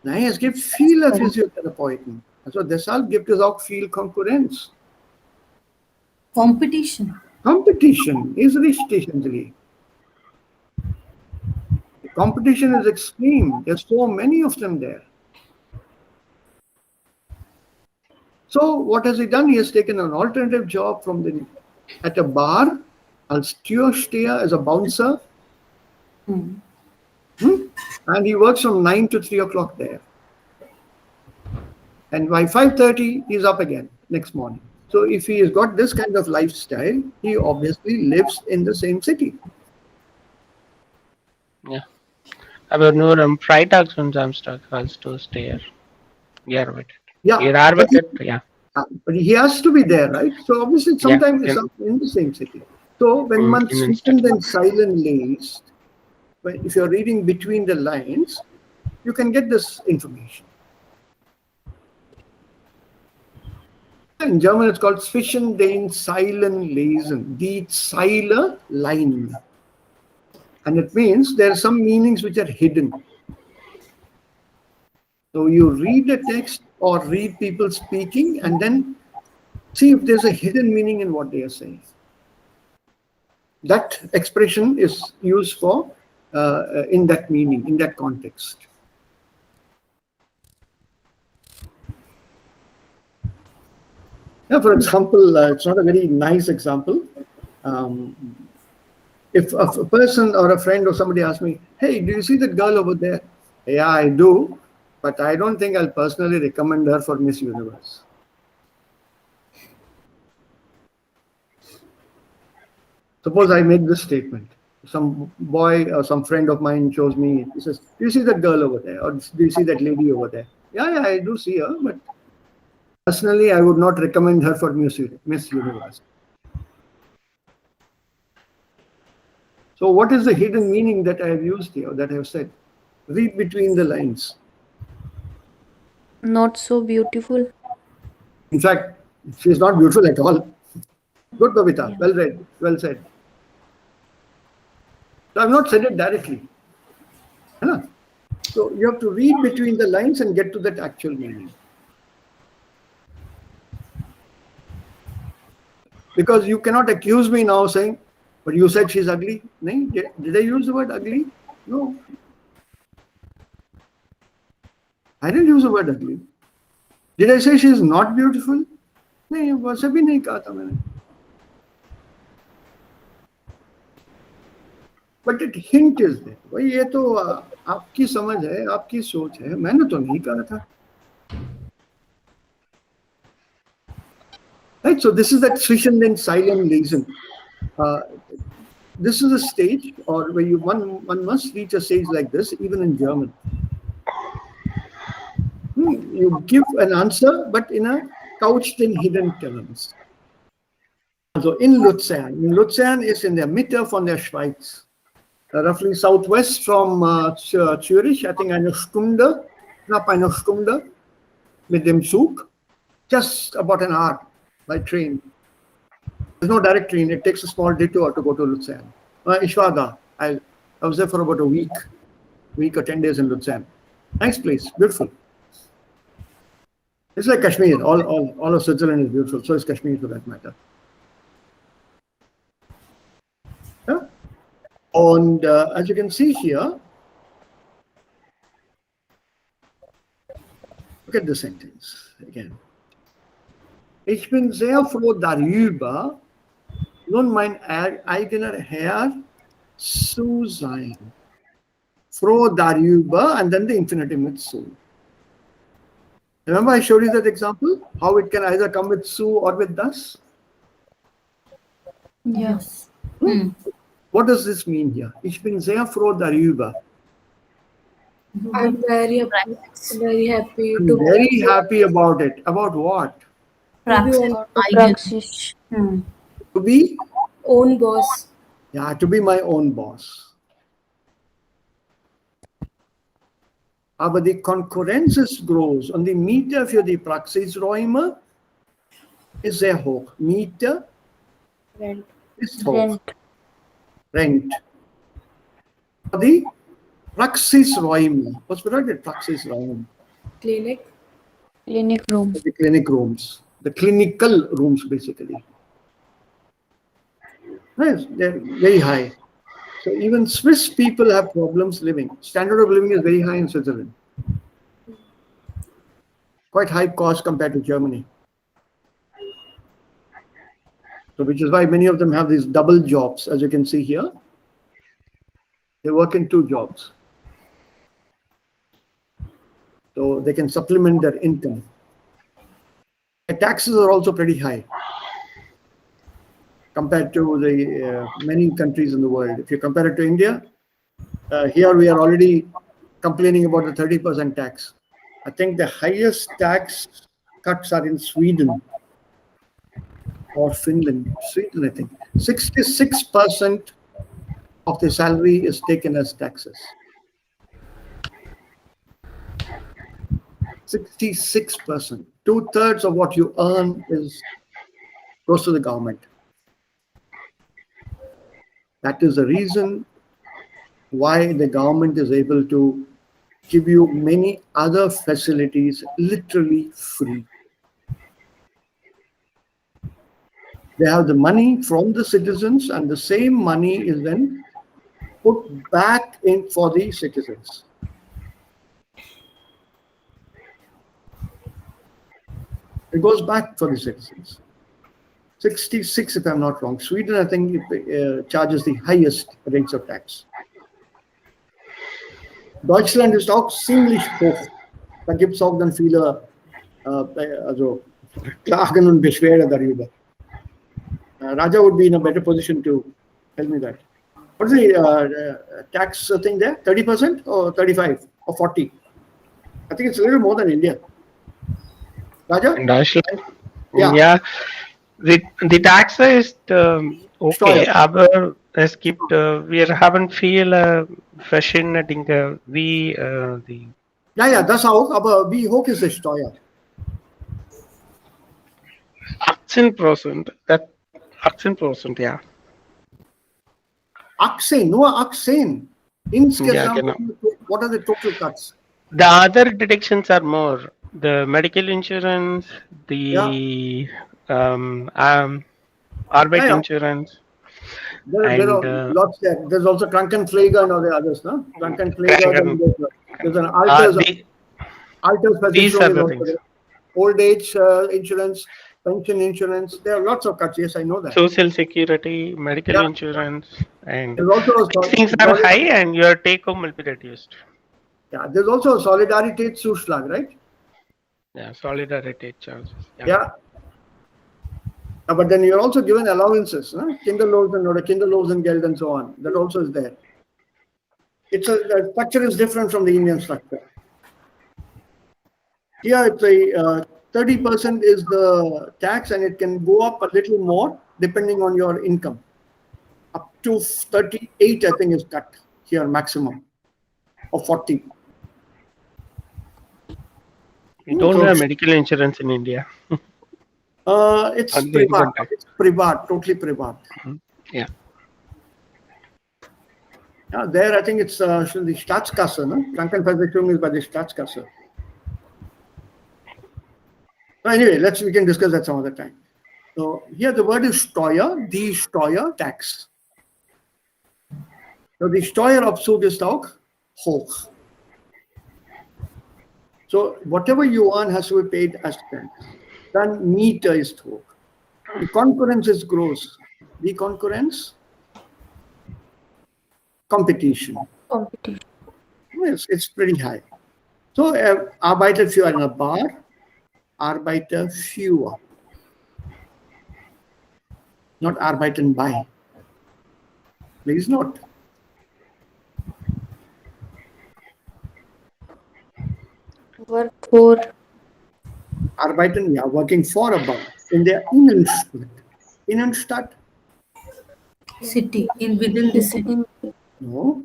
Nein, es gibt viele Physiotherapeuten. Also deshalb gibt es auch viel Konkurrenz. Competition. Competition ist richtig, Anjali. The competition is extreme. There's so many of them there. So what has he done? He has taken an alternative job at a bar als Türsteher, as a bouncer. And he works from 9 to 3 o'clock there. And by 5:30, he's up again next morning. So if he has got this kind of lifestyle, he obviously lives in the same city. Ja. Aber nur am Freitags und Samstag als Türsteher gearbeitet. Yeah, Ihr arbeitet, ja. but he has to be there, right? So obviously sometimes Yeah, it's in the same city. So when man zwischen den Zeilen liest, if you're reading between the lines, you can get this information. In German, it's called zwischen den Zeilen lesen, die Zeile line. And it means there are some meanings which are hidden. So you read the text or read people speaking and then see if there's a hidden meaning in what they are saying. That expression is used for in that meaning, in that context. Yeah, for example, it's not a very nice example. If a person or a friend or somebody asks me, hey, do you see that girl over there? Yeah, I do. but I don't think I'll personally recommend her for Miss Universe. Suppose I make this statement. Some boy or some friend of mine shows me, he says, do you see that girl over there? Or do you see that lady over there? Yeah, I do see her, but personally, I would not recommend her for Miss Universe. So what is the hidden meaning that I have used here, that I have said? Read between the lines. Not so beautiful. In fact, she is not beautiful at all. Good, Babita. Yeah. Well read. Well said. So I have not said it directly. Huh? So you have to read between the lines and get to that actual meaning. Because you cannot accuse me now saying, but you said she's ugly. No? Did I use the word ugly? No. I didn't use the word ugly. Did I say she is not beautiful? No, वैसे भी नहीं कहा था मैंने. But that hint is there. भाई ये तो आपकी समझ है, आपकी सोच है. मैंने तो नहीं कहा था. Right. So this is that zwischendurch silent lesion. This is a stage, or where one must reach a stage like this, even in German. You give an answer, but in a couched in hidden terms. So in Luzern is in der Mitte von der Schweiz, roughly southwest from Zürich. I think knapp eine Stunde mit dem Zug, just about an hour by train. There's no direct train. It takes a small detour to go to Luzern. Ich war da. I was there for about a week or 10 days in Luzern. Nice place, beautiful. It's like Kashmir. All of Switzerland is beautiful. So is Kashmir, for that matter. Yeah? And as you can see here, look at the sentence again. Ich bin sehr froh darüber, nun mein eigener Herr zu sein. Froh darüber, and then the infinitive with zu. Remember I showed you that example? How it can either come with su or with das? Yes. What does this mean here? Ich bin sehr froh darüber. I'm very happy I'm to very happy about it. About what? Praxis. Praxis. To be? own boss. Yeah, to be my own boss. Aber die Konkurrenz ist groß und die Miete für die Praxisräume ist sehr hoch. Miete Rent. ist hoch. Rent. Die Praxisräume. Was bedeutet Praxisräume? Clinic. Clinic room. The clinic rooms. The clinical rooms, basically. Yes, they're very high. So even Swiss people have problems living. Standard of living is very high in Switzerland. Quite high cost compared to Germany. So which is why many of them have these double jobs, as you can see here. They work in 2 jobs. So they can supplement their income. The taxes are also pretty high compared to the many countries in the world. If you compare it to India, here we are already complaining about the 30% tax. I think the highest tax cuts are in Sweden or Finland. Sweden, I think. 66% of the salary is taken as taxes. 66%. 2/3 of what you earn goes to the government. That is the reason why the government is able to give you many other facilities literally free. They have the money from the citizens, and the same money is then put back in for the citizens. It goes back for the citizens. 66, if I'm not wrong. Sweden, I think, charges the highest rates of tax. Deutschland ist auch ziemlich hoch. Da gibt es auch dann viele also Klagen und Beschwerde darüber. Raja would be in a better position to tell me that. What's the tax thing there? 30% or 35 or 40? I think it's a little more than India. Raja? In Deutschland? Ja. Ja, die Taxe ist okay, Steuer. aber es gibt, wir haben viele verschiedene Dinge, wie die Ja, das auch, aber wie hoch ist die Steuer? 18%. 18%, ja. 18, nur 18. Insgesamt, Ja, genau. what are the total cuts? The other deductions are more. The medical insurance, the Arbeit Yeah. insurance, There and are lots there. There's also Krankenpfleger and all the others, no? Krankenpfleger, and there's an Alters these are the also things. there. Old age insurance, pension insurance. There are lots of cuts. Yes, I know that. Social security, medical Yeah. insurance, and There's also these things are high, and your take home will be reduced. Yeah, there's also a Solidaritätszuschlag, right? Yeah, solidarity charges. Yeah. But then you're also given allowances, Kinderlosen or Kinderlosengeld and so on. That also is there. The structure is different from the Indian structure. Here, it's a 30% is the tax, and it can go up a little more depending on your income. Up to 38, I think, is cut here maximum, or 40. We don't have medical insurance in India. It's privat. It's privat, totally privat. Yeah. Yeah, there I think it's the Staatskasse, no? Krankenversicherung is by the Staatskasse. So anyway, we can discuss that some other time. So here the word is Steuer, die Steuer, tax. So the Steuerabzug ist auch hoch. So whatever you earn has to be paid as tax. Dann Miete ist hoch. The Konkurrenz is gross. The Konkurrenz? Competition. Yes, it's pretty high. So Arbeiter für eine Bar, Arbeiter für. Not Arbeiten bei. Please note. Work for. Arbeiten, yeah, working for a bar. In der Innenstadt. Innenstadt? City, within the city. No.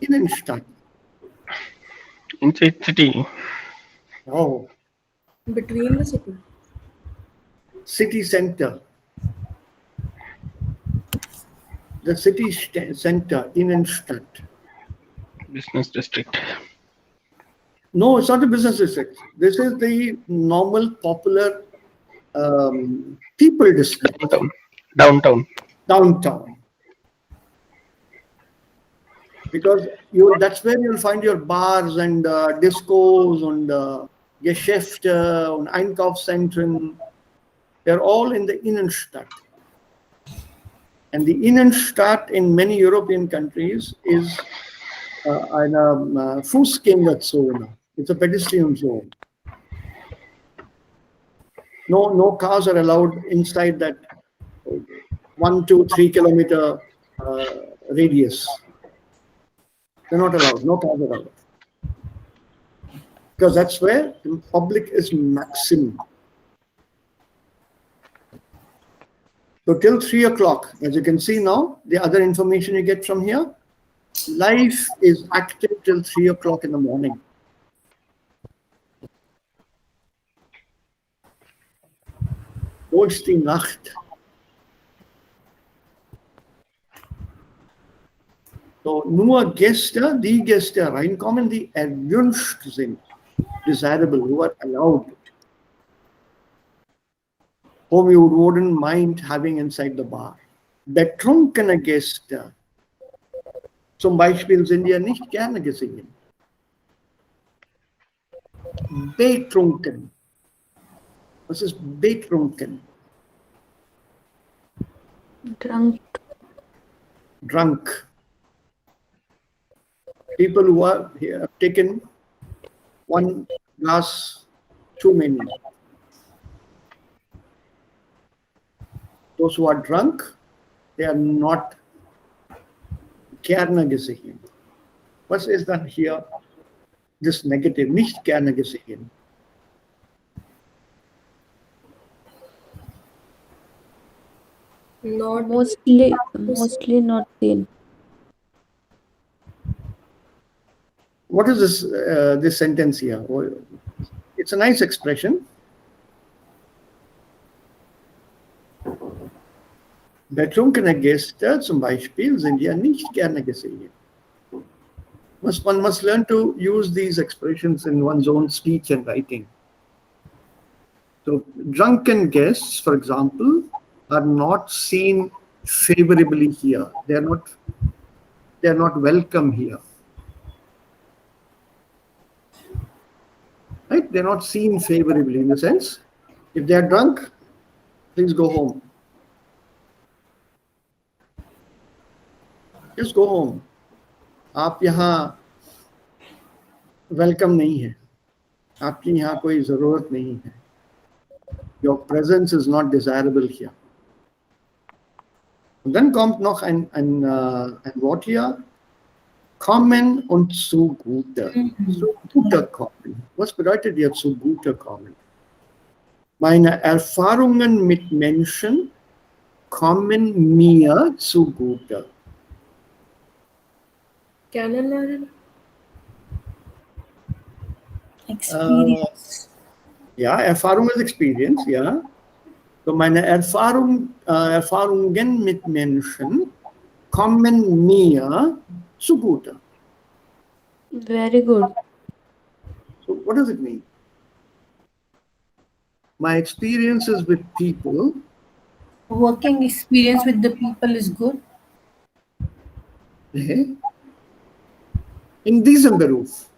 Innenstadt. Inside city. No. Between the city. City center. The city center, Innenstadt. Business district. No, it's not a business district. This is the normal, popular people district. Downtown. Downtown. Because that's where you'll find your bars and discos and Geschäfte and Einkaufszentren. They're all in the Innenstadt. And the Innenstadt in many European countries is eine Fußgängerzone. It's a pedestrian zone. No cars are allowed inside that 1, 2, 3 kilometer radius. They're not allowed. No cars are allowed. Because that's where the public is maximum. So till 3 o'clock, as you can see now, the other information you get from here, life is active till 3 o'clock in the morning. Wo ist die Nacht? So, nur Gäste, die Gäste reinkommen, die erwünscht sind, desirable, who are allowed, whom you wouldn't mind having inside the bar. Betrunkene Gäste, zum Beispiel, sind ja nicht gerne gesehen. Betrunken. Was ist betrunken? Drunk. Drunk. People who are have taken one glass too many. Those who are drunk, they are not gerne gesehen. Was ist dann hier das Negative? Nicht gerne gesehen. Not Mostly not seen. What is this sentence here? It's a nice expression. Betrunkene Gäste zum Beispiel sind ja nicht gerne gesehen. One must learn to use these expressions in one's own speech and writing. So drunken guests, for example, are not seen favorably here. They are not welcome here. Right? They're not seen favorably in the sense, if they are drunk, please go home. Just go home. आप यहाँ welcome नहीं है, आपकी यहाँ कोई जरूरत नहीं है. Your presence is not desirable here. Und dann kommt noch ein Wort hier. Kommen und zugute. Zugute kommen. Was bedeutet hier zugute kommen? Meine Erfahrungen mit Menschen kommen mir zugute. kennenlernen. Experience. Ja, Erfahrung ist Experience, ja. So meine Erfahrungen mit Menschen kommen mir zugute. Very good. So what does it mean? My experiences with people, Working experience with the people is good. in diesem Beruf.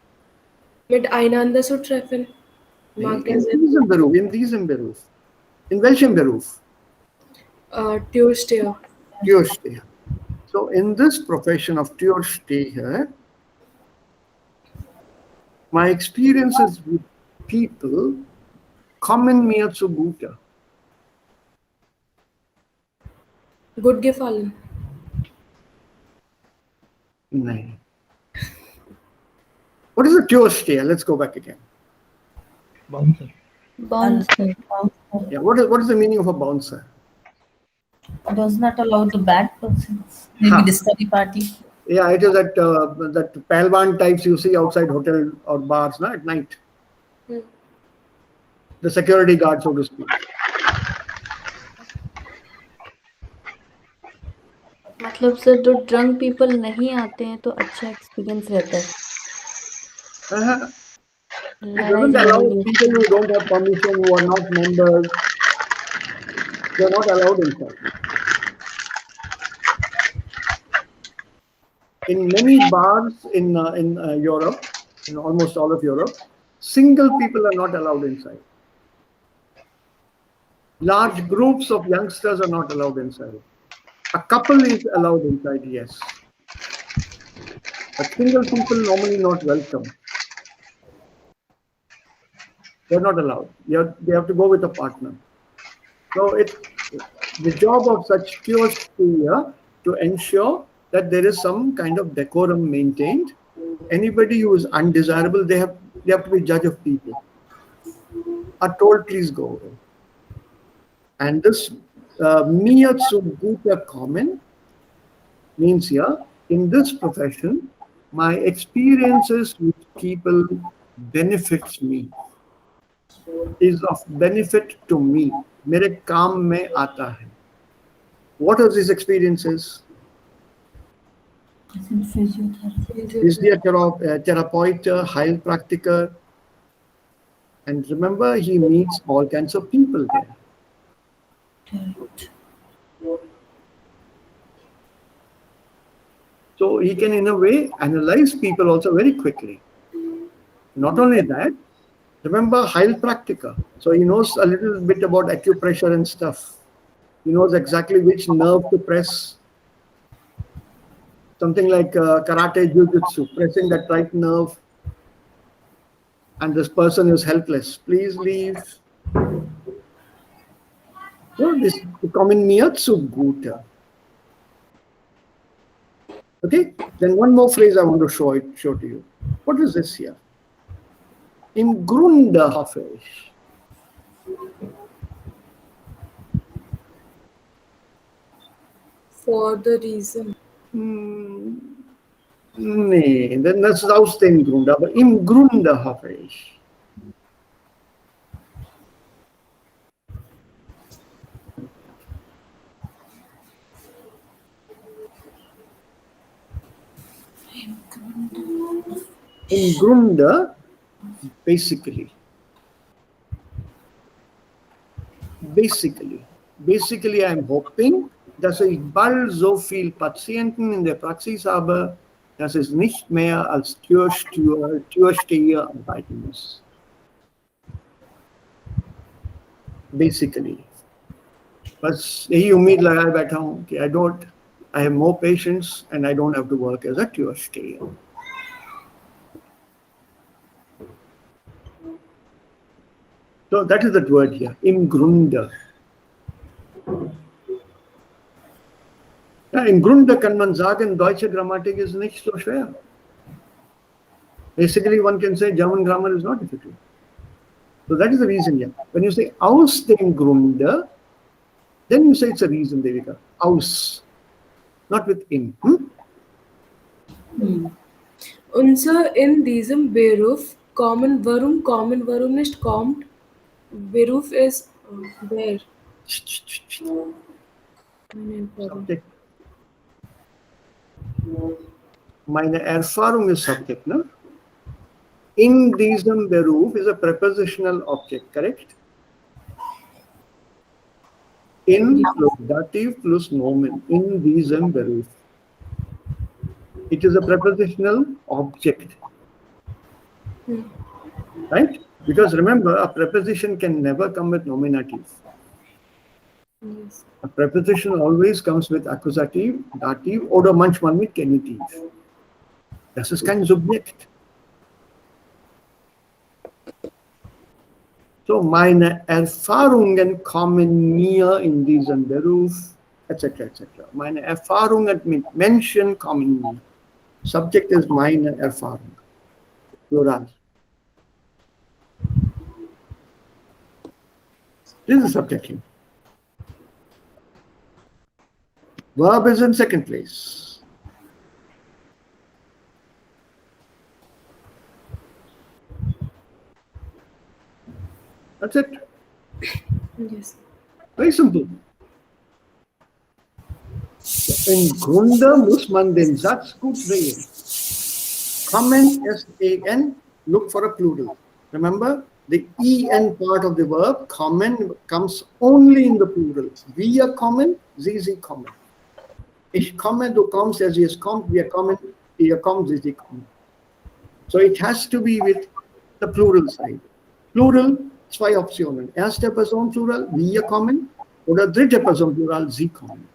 Miteinander zu treffen. Mag In es diesem Beruf. In welchem Beruf? Türsteher. Türsteher. So in this profession of Türsteher, my experiences with people kommen mir zugute. Gut gefallen. No. What is a Türsteher? Let's go back again. Bouncer. Bouncer. Yeah, what is the meaning of a bouncer? Does not allow the bad persons. Maybe the study party. Yeah, it is that Palwan types you see outside hotel or bars at night. The security guard, so to speak. मतलब sir जो drunk people नहीं आते हैं तो अच्छा experience रहता है. It doesn't allow people who don't have permission, who are not members, they are not allowed inside. In many bars in Europe, in almost all of Europe, single people are not allowed inside. Large groups of youngsters are not allowed inside. A couple is allowed inside, yes. But single people normally not welcome. They're not allowed. They have to go with a partner. So it's the job of such kiosks here to ensure that there is some kind of decorum maintained. Anybody who is undesirable, they have to be judge of people. Are told, please go away. And this mir zugute kommen means here, in this profession, my experiences with people benefits me, is of benefit to me. मेरे काम में आता है. What are these experiences? Is there a Therapeut, Heilpraktiker? And remember, he meets all kinds of people there. So he can, in a way, analyze people also very quickly. Not only that, remember Heilpraktiker. So he knows a little bit about acupressure and stuff. He knows exactly which nerve to press. something like karate, jujutsu, pressing that right nerve, and this person is helpless. Please leave. So this kommen mir zugute. Okay, then one more phrase I want to show to you. What is this here? Im Grunde hoffe ich. For the reason. Nee, denn das ist aus dem Grund, aber im Grunde hoffe ich. Im Grunde, basically, I'm hoping, dass ich bald so viel Patienten in der Praxis habe, dass es nicht mehr als Türsteher arbeiten muss. Basically. बस यही उम्मीद लगाए बैठा हूँ कि I have more patience and I don't have to work as a Türsteher. So that is that word here, im Grunde. Ja, im Grunde kann man sagen, deutsche Grammatik ist nicht so schwer. Basically, one can say German grammar is not difficult. So that is the reason here. When you say aus dem Grunde, then you say it's a reason, Devika. Aus. Not with in. Unser in diesem Beruf warum nicht kommt? Beruf is where? Subject. Meine Erfahrung ist Subject, ne? In diesem Beruf is a prepositional object, correct? In plus dative plus nomen. In diesem Beruf. It is a prepositional object. Right? Because remember, a preposition can never come with nominative. Yes. A preposition always comes with accusative, dative oder manchmal mit Genitiv. Das ist kein Subjekt. So, meine Erfahrungen kommen mir in diesem Beruf, etc., etc. Meine Erfahrungen mit Menschen kommen mir. Subject is meine Erfahrung. Plural. This is subject here. Verb is in second place. That's it. Yes. Very simple. Im Grunde muss man den Satz gut drehen. Kommen, S-A-N, look for a plural. Remember, the E-N part of the verb, kommen, comes only in the plural. Wir kommen, Sie kommen. Ich komme, du kommst, es kommt, wir kommen, ihr kommt, sie kommen. So it has to be with the plural side. Plural, zwei Optionen. Erste Person Plural, wir kommen, oder dritte Person Plural, sie kommen.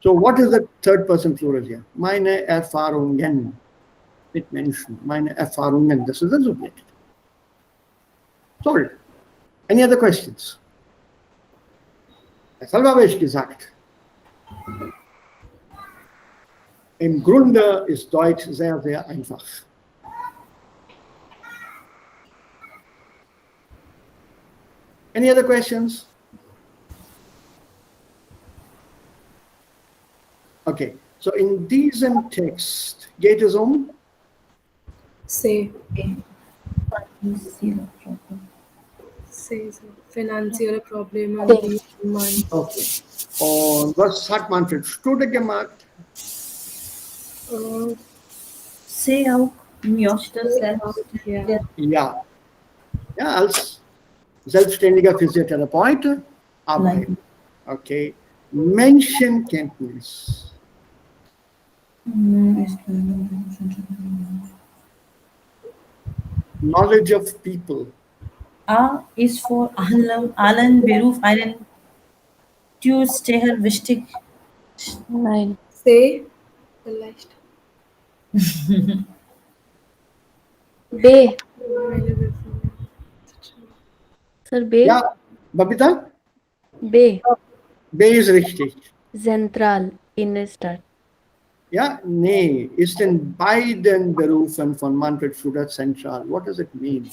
So what is the third person plural here? Meine Erfahrungen mit Menschen. Meine Erfahrungen, this is the subject. Sorry. Any other questions? Selber habe ich gesagt. Im Grunde ist Deutsch sehr, sehr einfach. Any other questions? Okay, so in diesem Text geht es Say finanzielle Probleme die man okay. Und was hat Manfred Stude gemacht? Say auch Mjoster selbst. ja. Ja. Ja, als selbstständiger Physiotherapeut arbeiten. Okay. Menschenkenntnis. Knowledge of people. A is for allen Beruf, einen Du sehr wichtig. Nein. Say vielleicht. B. Sir, B. Ja, Babita? B. B ist richtig. Zentral. Inner Stadt. Ja, nee, ist in beiden Berufen von Manfred Schroeder zentral. What does it mean?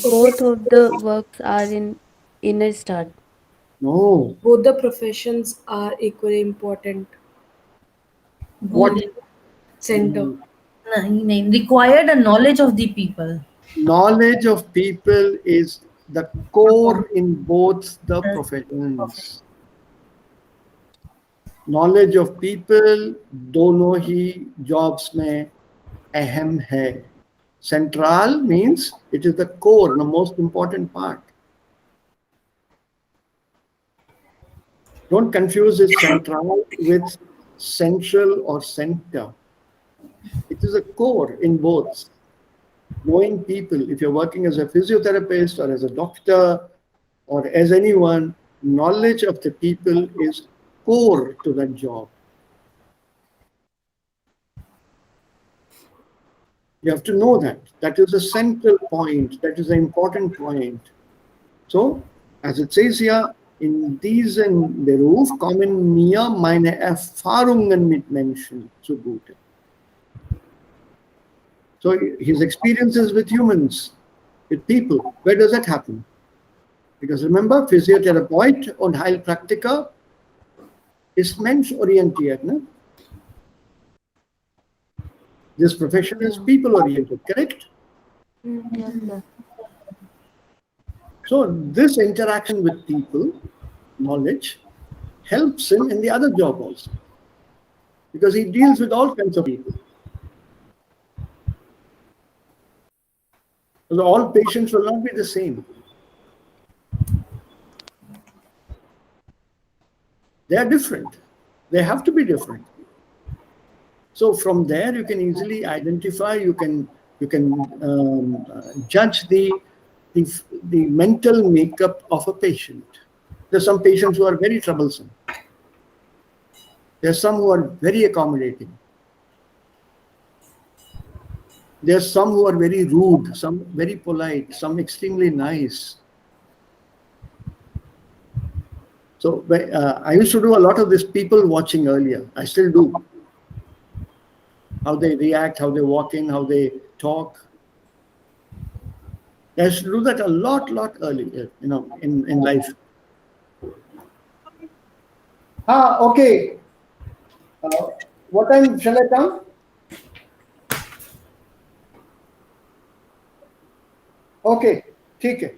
Both of the works are in inner Stadt. No. Both the professions are equally important. What? Center. Required a knowledge of the people. Knowledge of people is the core in both the professions. Knowledge of people दोनों ही jobs में अहम है. Central means it is the core, the most important part. Don't confuse this central with central or center. It is a core in both. Knowing people, if you're working as a physiotherapist or as a doctor or as anyone, knowledge of the people is core to that job. You have to know that. That is a central point. That is an important point. So, as it says here, in diesen Beruf kommen mir meine Erfahrungen mit Menschen zugute. So his experiences with humans, with people, where does that happen? Because remember, Physiotherapeut und Heilpraktiker ist menschorientiert. Ne? This profession is people-oriented, correct? Yes, sir. So this interaction with people, knowledge, helps him in the other job also. Because he deals with all kinds of people. So all patients will not be the same. They are different. They have to be different. So from there, you can easily identify. You can judge the mental makeup of a patient. There's some patients who are very troublesome. There's some who are very accommodating. There's some who are very rude, some very polite, some extremely nice. So I used to do a lot of this people watching earlier. I still do. How they react, how they walk in, how they talk. I used to do that a lot earlier, in life. Okay. What time shall I come? Okay, ठीक है.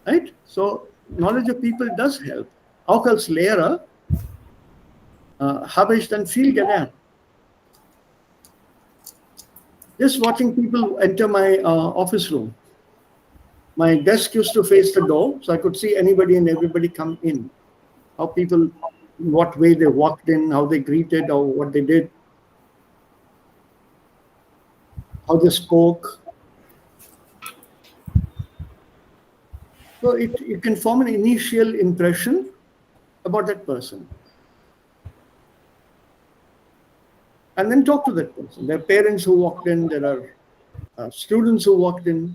Right? So knowledge of people does help. Auch als Lehrer habe ich dann viel gelernt. Just watching people enter my office room. My desk used to face the door, so I could see anybody and everybody come in. How people, in what way they walked in, how they greeted, or what they did. How they spoke. So you can form an initial impression about that person. And then talk to that person. There are parents who walked in, there are students who walked in.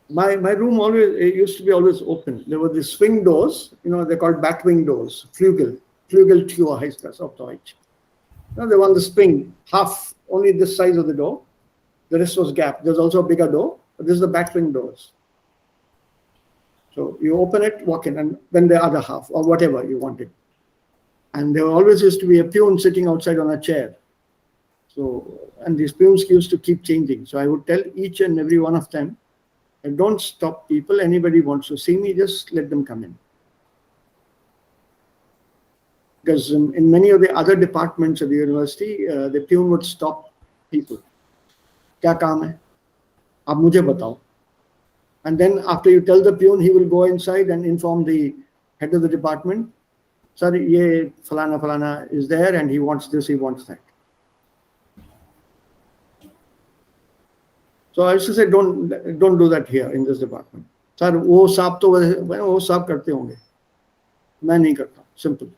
My room it used to be always open. There were these swing doors, they're called batwing doors, Flügeltür heißt das auf Deutsch. They were on the spring, half, only this size of the door. The rest was gap. There's also a bigger door, but this is the batwing doors. So you open it, walk in, and then the other half, or whatever you wanted. And there always used to be a peon sitting outside on a chair. So, and these peons used to keep changing. So I would tell each and every one of them, don't stop people. Anybody wants to see me, just let them come in. Because in many of the other departments of the university, the peon would stop people. क्या काम है? आप मुझे बताओ. And then after you tell the peon, he will go inside and inform the head of the department. Sir, ye falana is there and he wants this, he wants that. So I used to say, don't do that here in this department. Sir, वो साहब तो वो साहब करते होंगे, मैं नहीं करता. Simple.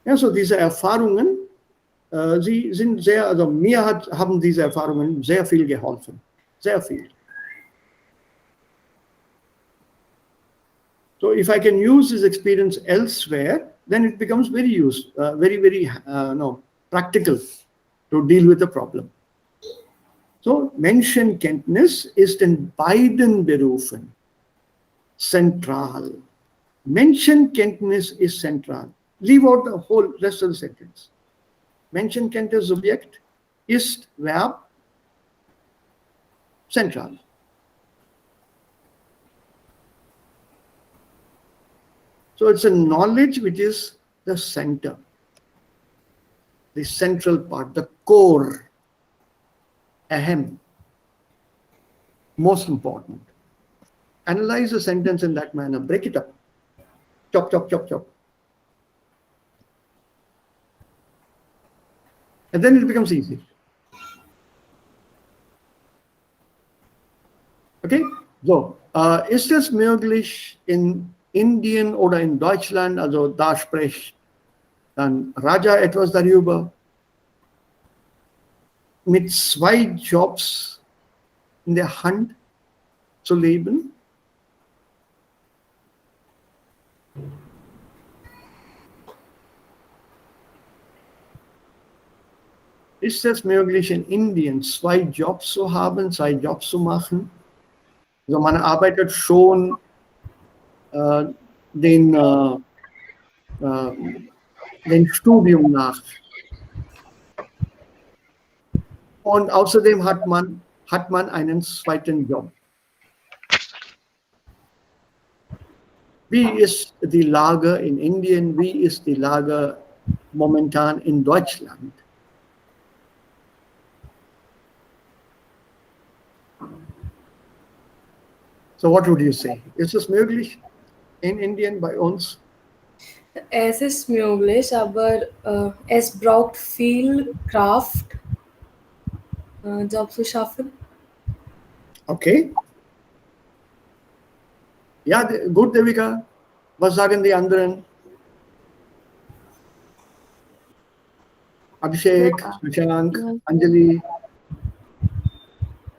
Ja, so diese Erfahrungen, sie sind sehr, also mir haben diese Erfahrungen sehr viel geholfen. Sehr viel. So if I can use this experience elsewhere, then it becomes very very practical to deal with the problem. So Menschenkenntnis ist in beiden Berufen zentral. Menschenkenntnis ist zentral. Leave out the whole rest of the sentence. Menschenkenntnis Subjekt ist Verb zentral. So it's a knowledge which is the center, the central part, the core, ahem, most important. Analyze the sentence in that manner, break it up, chop, chop, chop, chop. And then it becomes easy. Okay, so ist es möglich in Indien oder in Deutschland, also da spricht dann Raja etwas darüber, mit 2 Jobs in der Hand zu leben? Ist es möglich in Indien 2 Jobs zu haben, 2 Jobs zu machen? Also man arbeitet schon den Studium nach. Und außerdem hat man einen zweiten Job. Wie ist die Lage in Indien? Wie ist die Lage momentan in Deutschland? So what would you say? Ist es möglich in Indien bei uns? Es ist möglich, aber es braucht viel Kraft, Job zu schaffen. Okay. Ja, gut, Devika. Was sagen die anderen? Abhishek, Shashank, Anjali.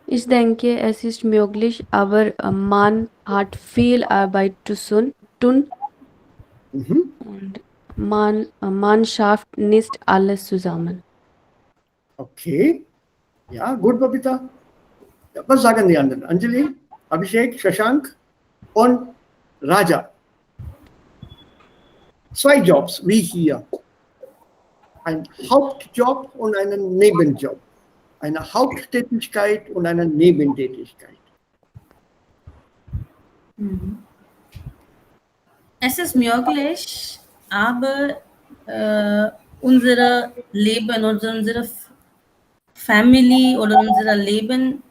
Ich denke, es ist möglich, aber man hat viel Arbeit zu tun und man schafft nicht alles zusammen. Okay. Ja, gut, Babita. Ja, was sagen die anderen? Anjali, Abhishek, Shashank und Raja. 2 Jobs, wie hier. Ein Hauptjob und einen Nebenjob. Eine Haupttätigkeit und eine Nebentätigkeit. Es ist möglich, aber unsere Leben oder unsere Family oder unser Leben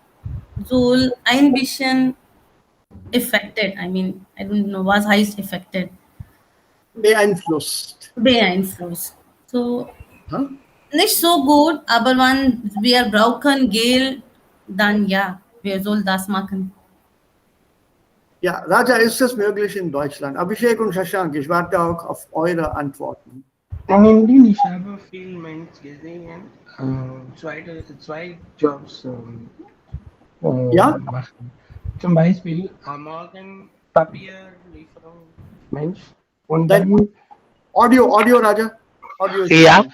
soll ein bisschen affected. I mean, I don't know, was heißt affected? Beeinflusst. Beeinflusst. So, Huh? nicht so gut, aber wenn wir brauchen Geld, dann ja, wir sollen das machen. Ja, Raja, ist es möglich in Deutschland? Abhishek und Shashank, ich warte auch auf eure Antworten. In Indien, ich habe viel Mensch gesehen, 2 Jobs Ja? machen. Zum Beispiel am Morgen Papierlieferung Mensch und dann Audio, Raja. Audio ist ja,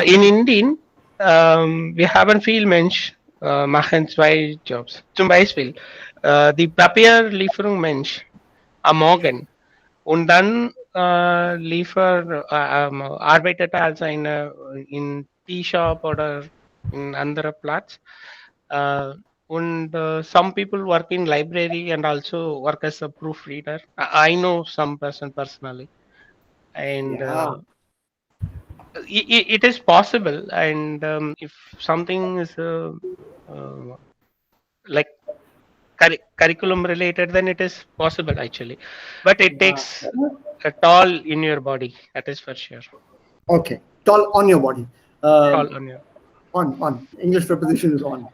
in Indien, wir haben viel Mensch machen 2 Jobs. Zum Beispiel die Papierlieferung Mensch am Morgen und dann arbeitet als in Tea-Shop oder in anderer Platz. And some people work in library and also work as a proofreader. I know some person personally, and Ja. it is possible. And if something is like curriculum related, then it is possible actually. But it takes a toll in your body. That is for sure. Okay, toll on your body. Toll on your. On. English preposition is on.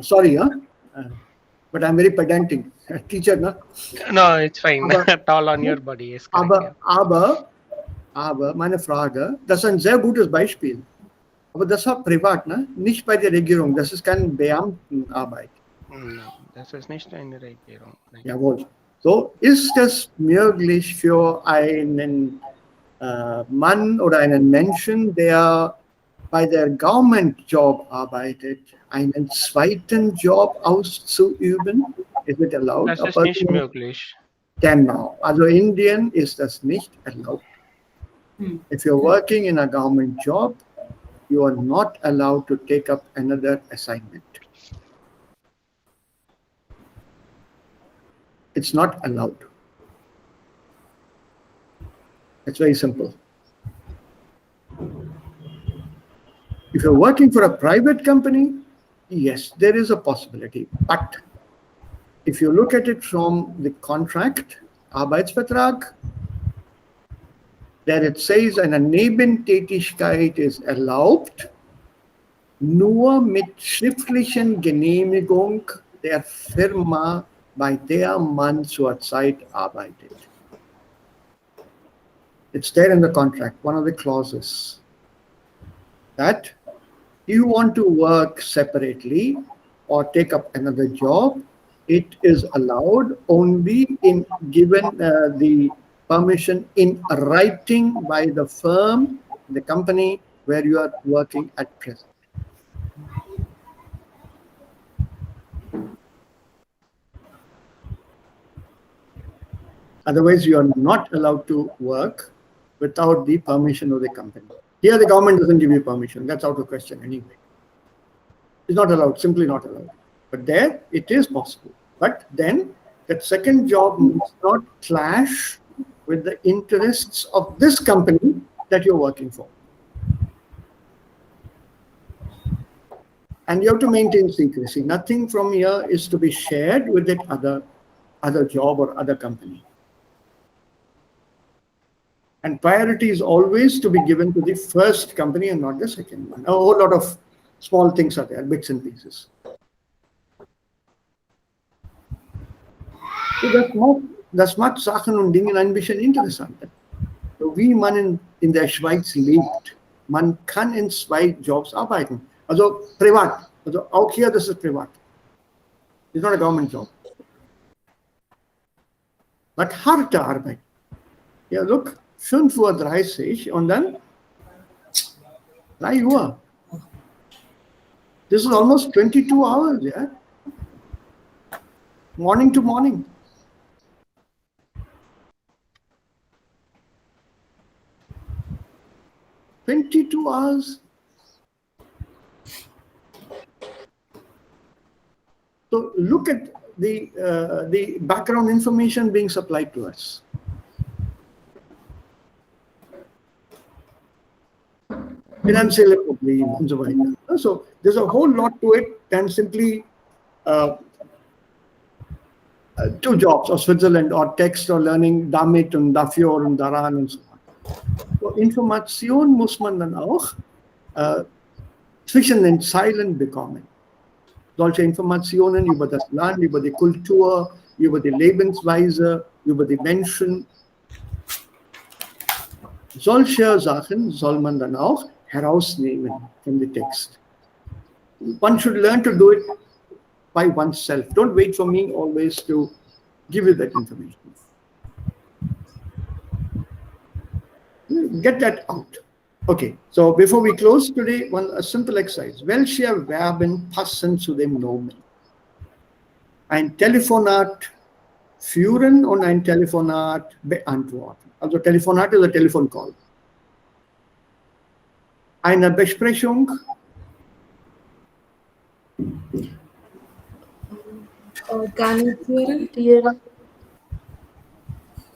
Sorry, but I'm very pedantic. Teacher, na? No, it's fine. Aber, Tall on your body is correct. Yeah. aber, meine Frage, das ist ein sehr gutes Beispiel. Aber das war privat, ne? Nicht bei der Regierung. Das ist keine Beamtenarbeit. No, das ist nicht eine Regierung. Nein. Jawohl. So, ist es möglich für einen Mann oder einen Menschen, der bei der Government Job arbeitet, einen zweiten Job auszuüben? Ist es erlaubt? Das ist nicht möglich. Genau. Also in Indien ist das nicht erlaubt. If you're working in a government job, you are not allowed to take up another assignment. It's not allowed. It's very simple. If you're working for a private company, yes, there is a possibility. But if you look at it from the contract, Arbeitsvertrag, there it says, eine Nebentätigkeit ist erlaubt, nur mit schriftlichen Genehmigung der Firma, bei der man zurzeit arbeitet. It's there in the contract, one of the clauses, that if you want to work separately or take up another job, it is allowed only in given the permission in writing by the firm, the company where you are working at present. Otherwise, you are not allowed to work without the permission of the company. Here, the government doesn't give you permission. That's out of question anyway. It's not allowed, simply not allowed. But there, it is possible. But then, that second job must not clash with the interests of this company that you're working for. And you have to maintain secrecy. Nothing from here is to be shared with that other job or other company. And priority is always to be given to the first company and not the second one. A whole lot of small things are there, bits and pieces. So das macht Sachen und Dinge ein bisschen interessanter. So wie man in der Schweiz lebt, man kann in zwei Jobs arbeiten. Also privat. Also auch hier, das ist privat. It's not a government job. But harte Arbeit. Ja, look, 5:30 Uhr und dann 3 Uhr. This is almost 22 hours, yeah? Morning to morning. "22 hours. So look at the background information being supplied to us. Financial problems and so on. So there's a whole lot to it than simply 2 jobs or Switzerland or text or learning damit und dafür und daran und so on. So Information muss man dann auch zwischen den Zeilen bekommen. Solche Informationen über das Land, über die Kultur, über die Lebensweise, über die Menschen. Solche Sachen soll man dann auch herausnehmen from the text. One should learn to do it by oneself. Don't wait for me always to give you that information. Get that out. Okay, so before we close today, a simple exercise. Welche Verben passen zu dem Nomen? Ein Telefonat führen und ein Telefonat beantworten. Also Telefonat ist a telephone call. Eine Besprechung. Organisieren.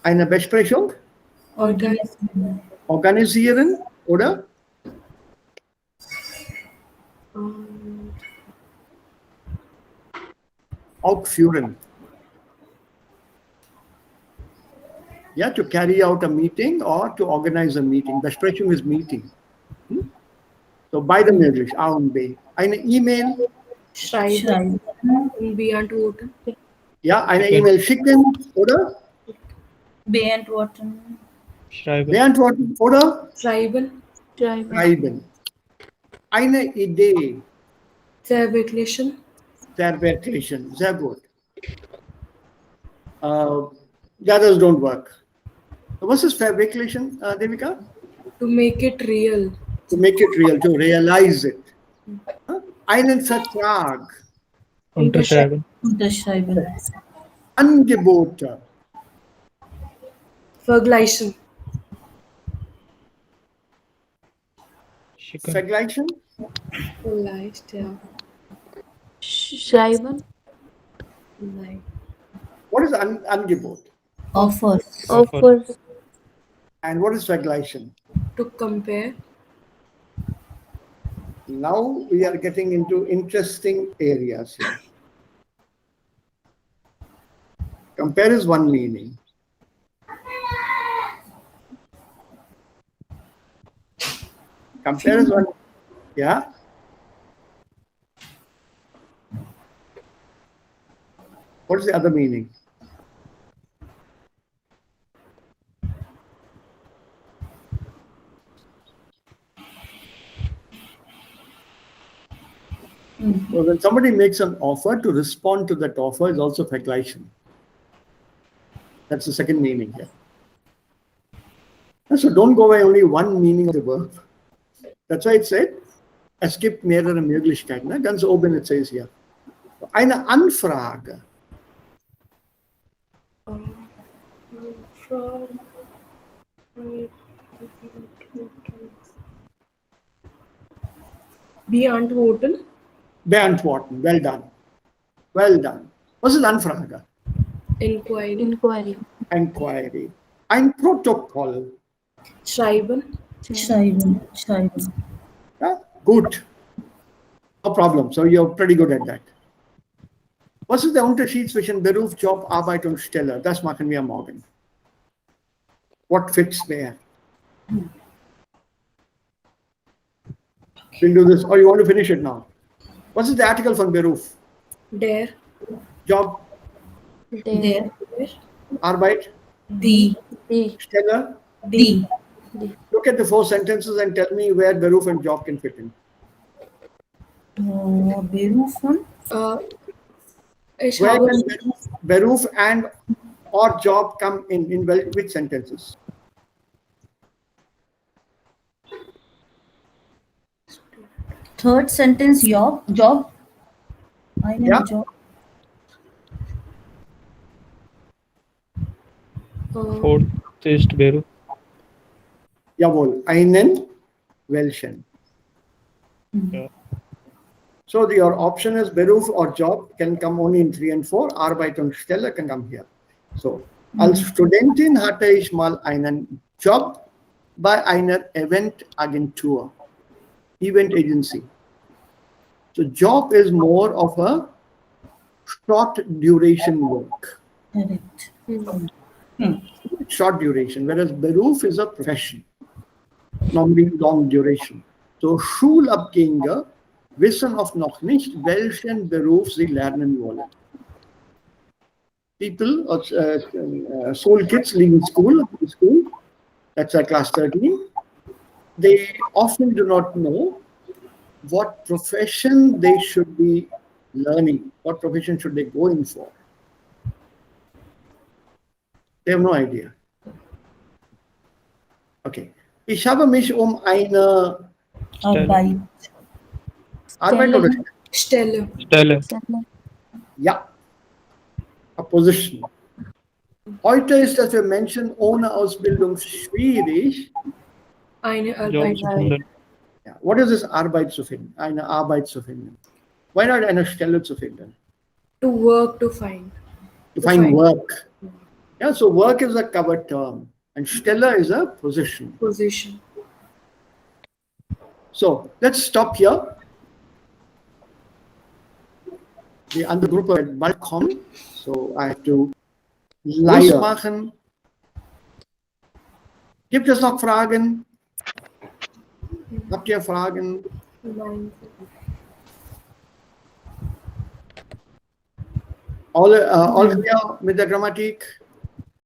Eine Besprechung. Organisieren, oder? Auch führen. Yeah, to carry out a meeting or to organize a meeting. Besprechung is meeting. So So beide möglich, A und B. Eine E-Mail, Schreiben Schreiben. und beantworten. ja, eine E-Mail schicken oder Beantworten. Schreiben. beantworten oder Schreiben. schreiben. Eine Idee Verwirklichen. verwirklichen. Sehr gut. The others don't work. So what is verwirklichen, Devika? To make it real. To make it real, to realize it. Einen Vertrag, Unterschreiben. Unterschreiben. Angebote, Vergleichen. Schicken. vergleichen, Vielleicht, ja. Schreiben. Nein. what is Angebot? Offer. Offers. And what is vergleichen? To compare. Now we are getting into interesting areas here. Compare is one meaning. Compare is one, yeah. What is the other meaning? So when somebody makes an offer, to respond to that offer is also vergleichen. That's the second meaning here. So don't go by only one meaning of the verb. That's why it said, es gibt mehrere Möglichkeiten. Ne? Ganz oben it says here. Eine Anfrage. Beantworten. Beantworten. Well done. Well done. Was ist Anfrage? Inquiry. Inquiry. Inquiry. Ein Protokoll. Schreiben. Schreiben. Schreiben. Yeah? Good. No problem. So you're pretty good at that. Was ist der Unterschied zwischen Beruf, Job, Arbeit und Stelle? Das machen wir morgen. What fits where? We'll do this. Or you want to finish it now? What is the article von Beruf? Der. Job, Der. Arbeit, Die. Stelle. Die. Look at the 4 sentences and tell me where Beruf and job can fit in. Berufen. Ich Where habe can Beruf and or job come in which sentences? Third sentence, job. Einen Yeah. Job. Fourth ist Beruf. Jawohl, einen, welchen. Ja. So your option is Beruf or job can come only in 3 and 4. Arbeit und Stelle can come here. So, als Studentin hatte ich mal einen Job bei einer Eventagentur, Event Agency. So job is more of a short duration work, Correct. short duration, whereas Beruf is a profession, normally long duration. So Schulabgänger wissen oft noch nicht, welchen Beruf sie lernen wollen. People, school kids leaving school, that's class 13, they often do not know what profession they should be learning, what profession should they go in for. They have no idea. Okay. Ich habe mich um eine Arbeit. Arbeit oder Stelle. Stelle. ja, a position. Heute ist das für Menschen ohne Ausbildung schwierig. Eine Job Arbeit. zu finden. Ja, what is this Arbeit zu finden? Eine Arbeit zu finden. Why not eine Stelle zu finden? To work, to find. To find work. Yeah, so work is a covered term and Stelle is a position. Position. So let's stop here. Die andere Gruppe wird bald kommen. So I have to Schluss machen. Gibt es noch Fragen? Habt ihr Fragen? Nine. All clear with the grammatic?